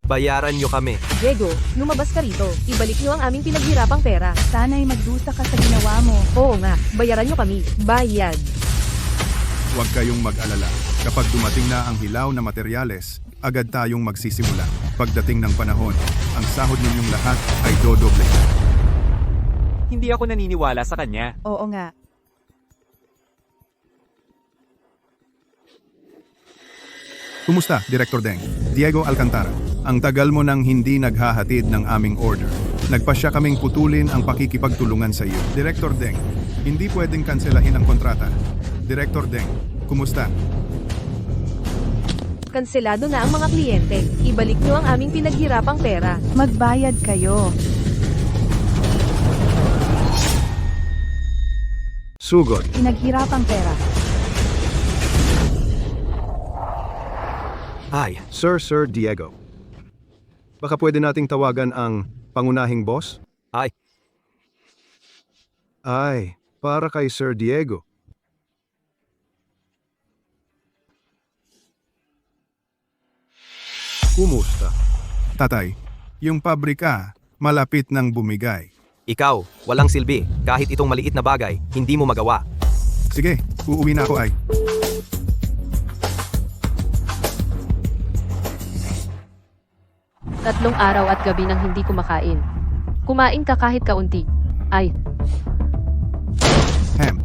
Bayaran nyo kami. Diego, lumabas ka rito. Ibalik nyo ang aming pinaghirapang pera. Sana'y magdusa ka sa ginawa mo. Oo nga, bayaran nyo kami. Bayad. Huwag kayong mag-alala. Kapag dumating na ang hilaw na materyales, agad tayong magsisimula. Pagdating ng panahon, ang sahod ninyong lahat ay dodoble. Hindi ako naniniwala sa kanya. Oo nga. Kumusta, Director Deng? Diego Alcantara. Ang tagal mo nang hindi naghahatid ng aming order. Nagpasya kaming putulin ang pakikipagtulungan sa iyo. Director Deng, hindi pwedeng kanselahin ang kontrata. Director Deng, kumusta? Kanselado na ang mga kliyente. Ibalik nyo ang aming pinaghirapang pera. Magbayad kayo. Sugod. Pinaghirapang pera. Ay, Sir Diego. Baka pwede nating tawagan ang pangunahing boss? Ay. Ay, para kay Sir Diego. Kumusta? Tatay, yung pabrika, malapit nang bumigay. ikaw, walang silbi. Kahit itong maliit na bagay, hindi mo magawa. Sige, uuwi na ako ay. Tatlong araw at gabi nang hindi kumakain. Kumain ka kahit kaunti. Ay, Hem,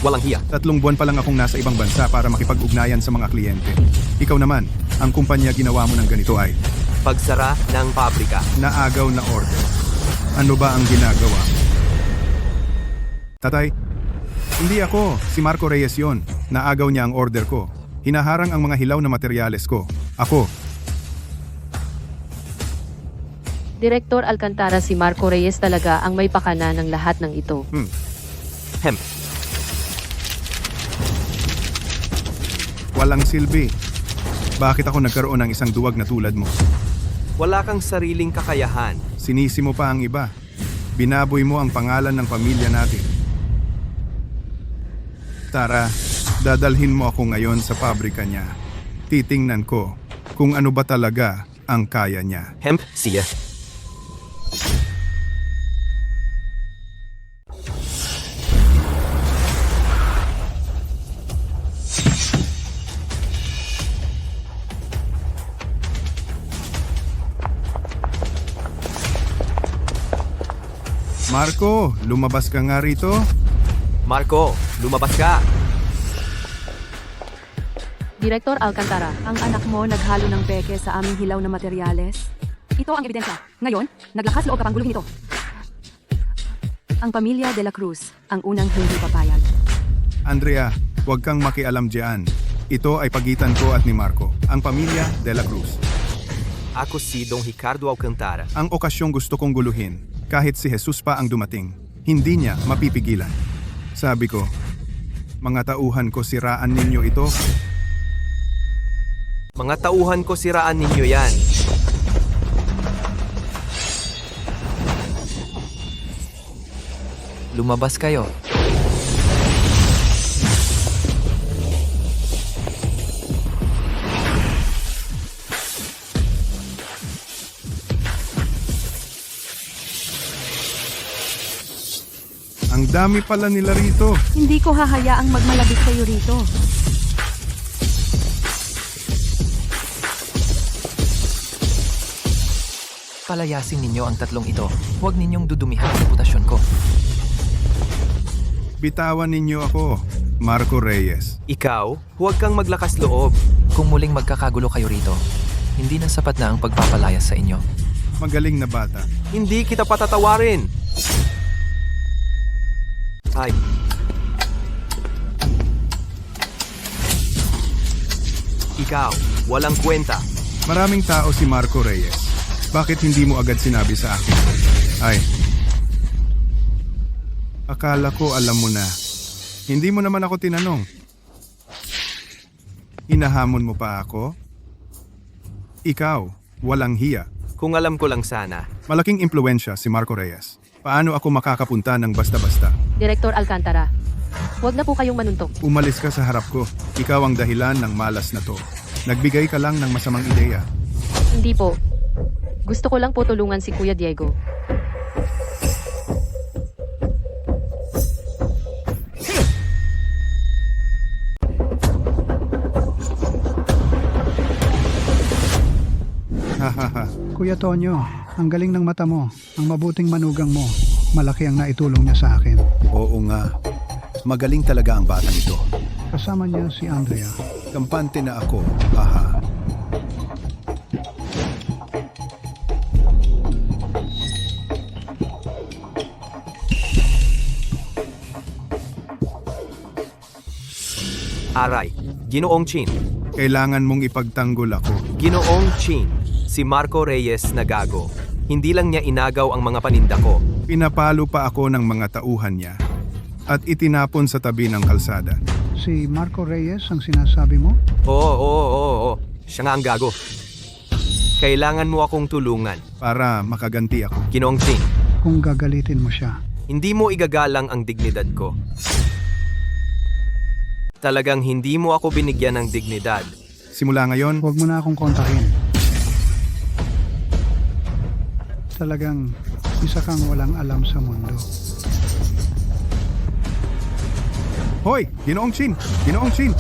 Walang hiya. 3 buwan pa lang akong nasa ibang bansa para makipag-ugnayan sa mga kliyente. Ikaw naman, ang kumpanya ginawa mo ng ganito ay Pagsara ng pabrika. naagaw na order. Ano ba ang ginagawa? Tatay, hindi ako. Si Marco Reyes yon. Naagaw niya ang order ko. Hinaharang ang mga hilaw na materyales ko. Ako. Direktor Alcantara, si Marco Reyes talaga ang may pakana ng lahat ng ito. Hem. Walang silbi. Bakit ako nagkaroon ng isang duwag na tulad mo? Wala kang sariling kakayahan. Sinisi mo pa ang iba. Binaboy mo ang pangalan ng pamilya natin. Tara, dadalhin mo ako ngayon sa pabrika niya. Titingnan ko kung ano ba talaga ang kaya niya. Hemp, siya. Marco, lumabas ka nga rito. Marco, lumabas ka. Direktor Alcantara, Ang anak mo naghalo ng peke sa aming hilaw na materyales. Ito ang ebidensya. Ngayon, naglakas loob ka pang guluhin ito. Ang pamilya de la Cruz, ang unang hindi papayag. Andrea, huwag kang makialam diyan. Ito ay pagitan ko at ni Marco, ang pamilya de la Cruz. Ako si Don Ricardo Alcantara. Ang okasyong gusto kong guluhin, kahit si Jesus pa ang dumating, hindi niya mapipigilan. Sabi ko, mga tauhan ko, siraan ninyo ito. Mga tauhan ko, siraan ninyo yan. Lumabas kayo. Ang dami pala nila rito. Hindi ko hahayaang magmalabis kayo rito. Palayasin ninyo ang tatlong ito. Huwag ninyong dudumihan ang reputasyon ko. Bitawan ninyo ako. Marco Reyes. Ikaw, huwag kang maglakas loob. Kung muling magkakagulo kayo rito, hindi na sapat na ang pagpapalayas sa inyo. Magaling na bata. Hindi kita patatawarin. Ay. Ikaw, walang kwenta. Maraming tao si Marco Reyes. Bakit hindi mo agad sinabi sa akin? Ay. Akala ko alam mo na. Hindi mo naman ako tinanong. Hinahamon mo pa ako? Ikaw, walang hiya. Kung alam ko lang sana. Malaking impluensya si Marco Reyes. Paano ako makakapunta ng basta-basta? Director Alcantara, huwag na po kayong manuntok. Umalis ka sa harap ko. Ikaw ang dahilan ng malas na to. Nagbigay ka lang ng masamang ideya. Hindi po. Gusto ko lang po tulungan si Kuya Diego. Hahaha. Kuya Tonyo, ang galing ng mata mo, ang mabuting manugang mo. Malaki ang naitulong niya sa akin. Oo nga. Magaling talaga ang batang ito. Kasama niya si Andrea. Kampante na ako, haha. Aray, Ginoong Chin. Kailangan mong ipagtanggol ako. Ginoong Chin, si Marco Reyes na gago. Hindi lang niya inagaw ang mga paninda ko. Pinapalo pa ako ng mga tauhan niya at itinapon sa tabi ng kalsada. Si Marco Reyes ang sinasabi mo? Oo. Siya nga ang gago. Kailangan mo akong tulungan. Para makaganti ako. Ginoong Chin, Kung gagalitin mo siya. hindi mo igagalang ang dignidad ko. Talagang hindi mo ako binigyan ng dignidad. Simula ngayon, Huwag mo na akong kontakin. Talagang isa kang walang alam sa mundo. Hoy! Ginoong Chin! Ginoong Chin!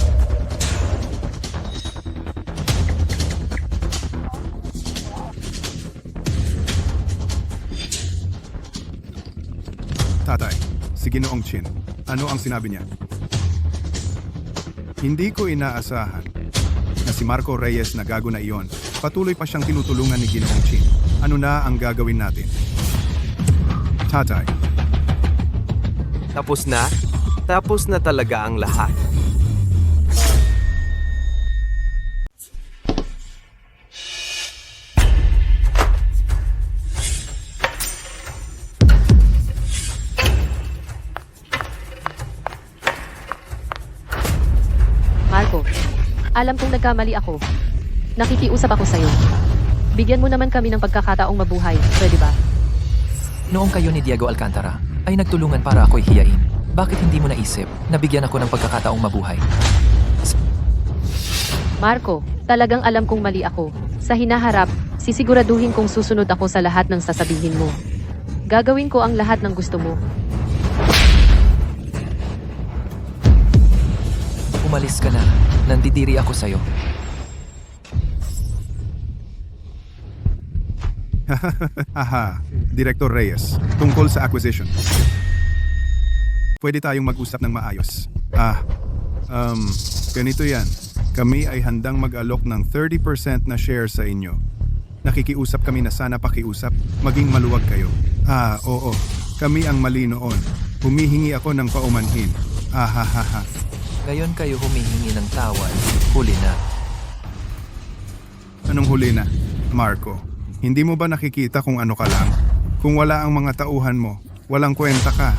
Tatay, si Ginoong Chin, ano ang sinabi niya? Hindi ko inaasahan na si Marco Reyes na gago na iyon. Patuloy pa siyang tinutulungan ni Ginoong Chin. Ano na ang gagawin natin? Tatay, Tapos na? Tapos na talaga ang lahat. Marco, alam kong nagkamali ako. Nakikiusap ako sa'yo. Bigyan mo naman kami ng pagkakataong mabuhay, pwede ba? Noong kayo ni Diego Alcantara ay nagtulungan para ako'y hiyain, bakit hindi mo naisip na bigyan ako ng pagkakataong mabuhay? Marco, talagang alam kong mali ako. Sa hinaharap, sisiguraduhin kong susunod ako sa lahat ng sasabihin mo. Gagawin ko ang lahat ng gusto mo. Umalis ka na. Nandidiri ako sa'yo. Aha, Director Reyes, tungkol sa acquisition. Pwede tayong mag-usap ng maayos. Ganito yan. Kami ay handang mag-alok ng 30% na share sa inyo. Nakikiusap kami na sana pakiusap, maging maluwag kayo. Oo. Kami ang mali noon. Humihingi ako ng paumanhin. Ahahaha. Ngayon kayo humihingi ng tawad. Huli na. Anong huli na, Marco? Hindi mo ba nakikita kung ano ka lang? Kung wala ang mga tauhan mo, walang kwenta ka.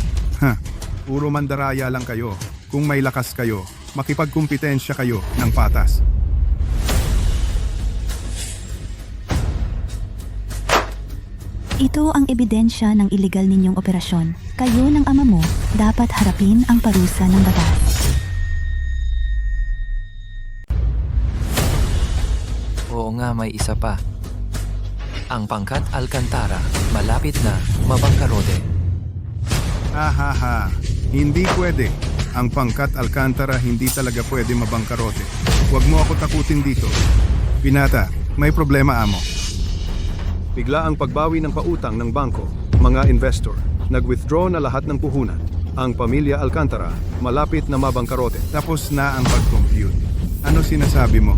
Puro mandaraya lang kayo. Kung may lakas kayo, makipagkumpitensya kayo ng patas. Ito ang ebidensya ng iligal ninyong operasyon. Kayo ng ama mo, dapat harapin ang parusa ng batas. Oo nga, may isa pa. Ang pangkat Alcantara, malapit na mabangkarote. Ahaha, hindi pwede. Ang pangkat Alcantara hindi talaga pwede mabangkarote. Huwag mo ako takutin dito. Binata, may problema amo. Bigla ang pagbawi ng pautang ng bangko, mga investor, nag-withdraw na lahat ng puhunan. Ang pamilya Alcantara, malapit na mabangkarote. Tapos na ang pag-compute. Ano sinasabi mo?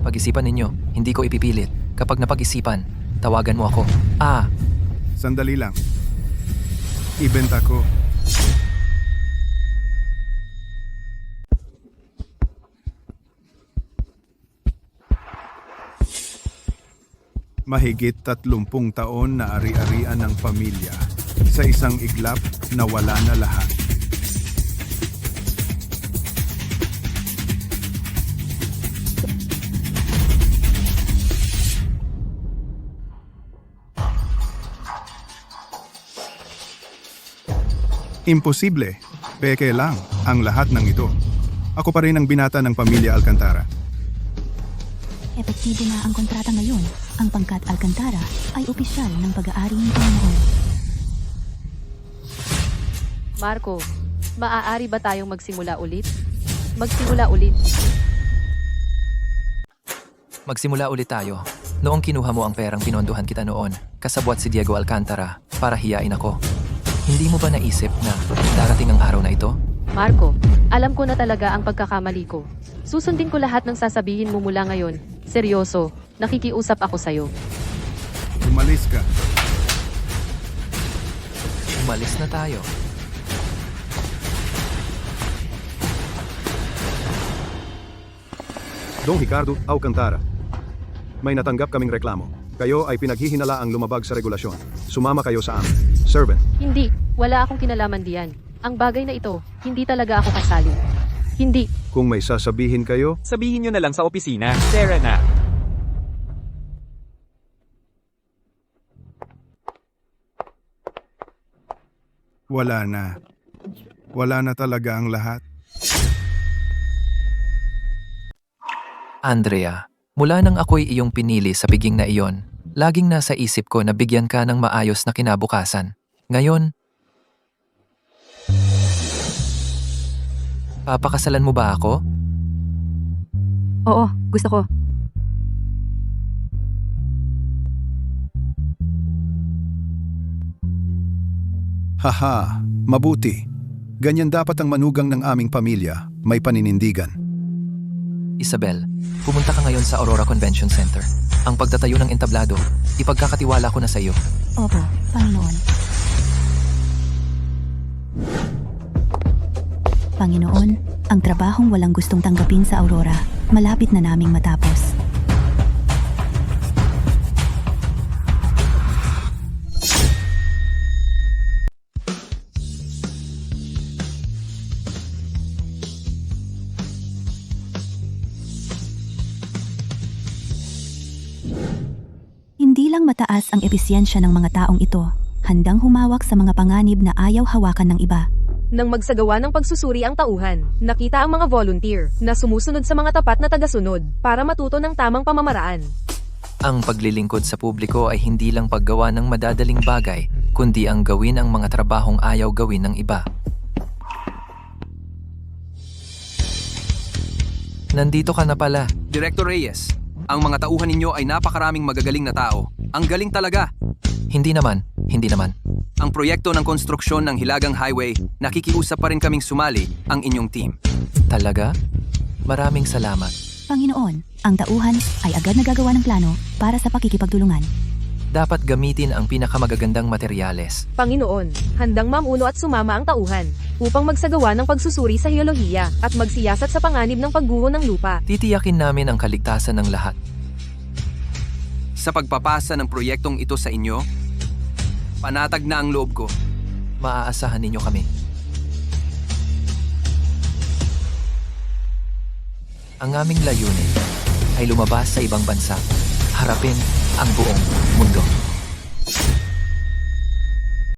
Pag-isipan ninyo, hindi ko ipipilit. Kapag napag-isipan, tawagan mo ako. Sandali lang. Ibenta ko. Mahigit 30 taon na ari-arian ng pamilya. Sa isang iglap, nawala na lahat. Imposible. Peke lang ang lahat ng ito. Ako pa rin ang binata ng pamilya Alcantara. Epektibo na ang kontrata ngayon. Ang pangkat Alcantara ay opisyal ng pag-aari ng Panginoon. Marco, maaari ba tayong magsimula ulit? Magsimula ulit. Magsimula ulit tayo. Noong kinuha mo ang perang pinondohan kita noon, kasabwat si Diego Alcantara para hiyain ako. Hindi mo ba naisip na darating ang araw na ito? Marco, alam ko na talaga ang pagkakamali ko. Susundin ko lahat ng sasabihin mo mula ngayon. Seryoso, nakikiusap ako sa'yo. Umalis ka. Umalis na tayo. Dong Ricardo Alcantara. May natanggap kaming reklamo. Kayo ay pinaghihinalaang lumabag sa regulasyon. Sumama kayo sa amin. Servant. Hindi, wala akong kinalaman diyan. Ang bagay na ito, hindi talaga ako kasali. Hindi. Kung may sasabihin kayo, Sabihin nyo na lang sa opisina. Tara na. Wala na. Wala na talaga ang lahat. Andrea, mula nang ako'y iyong pinili sa piging na iyon, laging nasa isip ko na bigyan ka ng maayos na kinabukasan. Ngayon, papakasalan mo ba ako? Oo, gusto ko. Haha, mabuti. Ganyan dapat ang manugang ng aming pamilya, may paninindigan. Isabel, pumunta ka ngayon sa Aurora Convention Center. Ang pagtatayo ng entablado, ipagkakatiwala ko na sa iyo. Opo, Panginoon. Panginoon, ang trabahong walang gustong tanggapin sa Aurora, malapit na naming matapos. Hindi lang mataas ang episyensya ng mga taong ito, handang humawak sa mga panganib na ayaw hawakan ng iba. Nang magsagawa ng pagsusuri ang tauhan, nakita ang mga volunteer na sumusunod sa mga tapat na tagasunod para matuto ng tamang pamamaraan. Ang paglilingkod sa publiko ay hindi lang paggawa ng madadaling bagay, kundi ang gawin ang mga trabahong ayaw gawin ng iba. Nandito ka na pala. Director Reyes, ang mga tauhan ninyo ay napakaraming magagaling na tao. Ang galing talaga. Hindi naman. Ang proyekto ng konstruksyon ng Hilagang Highway, nakikiusap pa rin kaming sumali ang inyong team. Talaga? Maraming salamat. Panginoon, ang tauhan ay agad nagagawa ng plano para sa pakikipagtulungan. Dapat gamitin ang pinakamagagandang materyales. Panginoon, handang mamuno at sumama ang tauhan upang magsagawa ng pagsusuri sa heolohiya at magsiyasat sa panganib ng pagguho ng lupa. Titiyakin namin ang kaligtasan ng lahat. Sa pagpapasa ng proyektong ito sa inyo, panatag na ang loob ko. Maaasahan ninyo kami. Ang aming layunin ay lumabas sa ibang bansa, harapin ang buong mundo.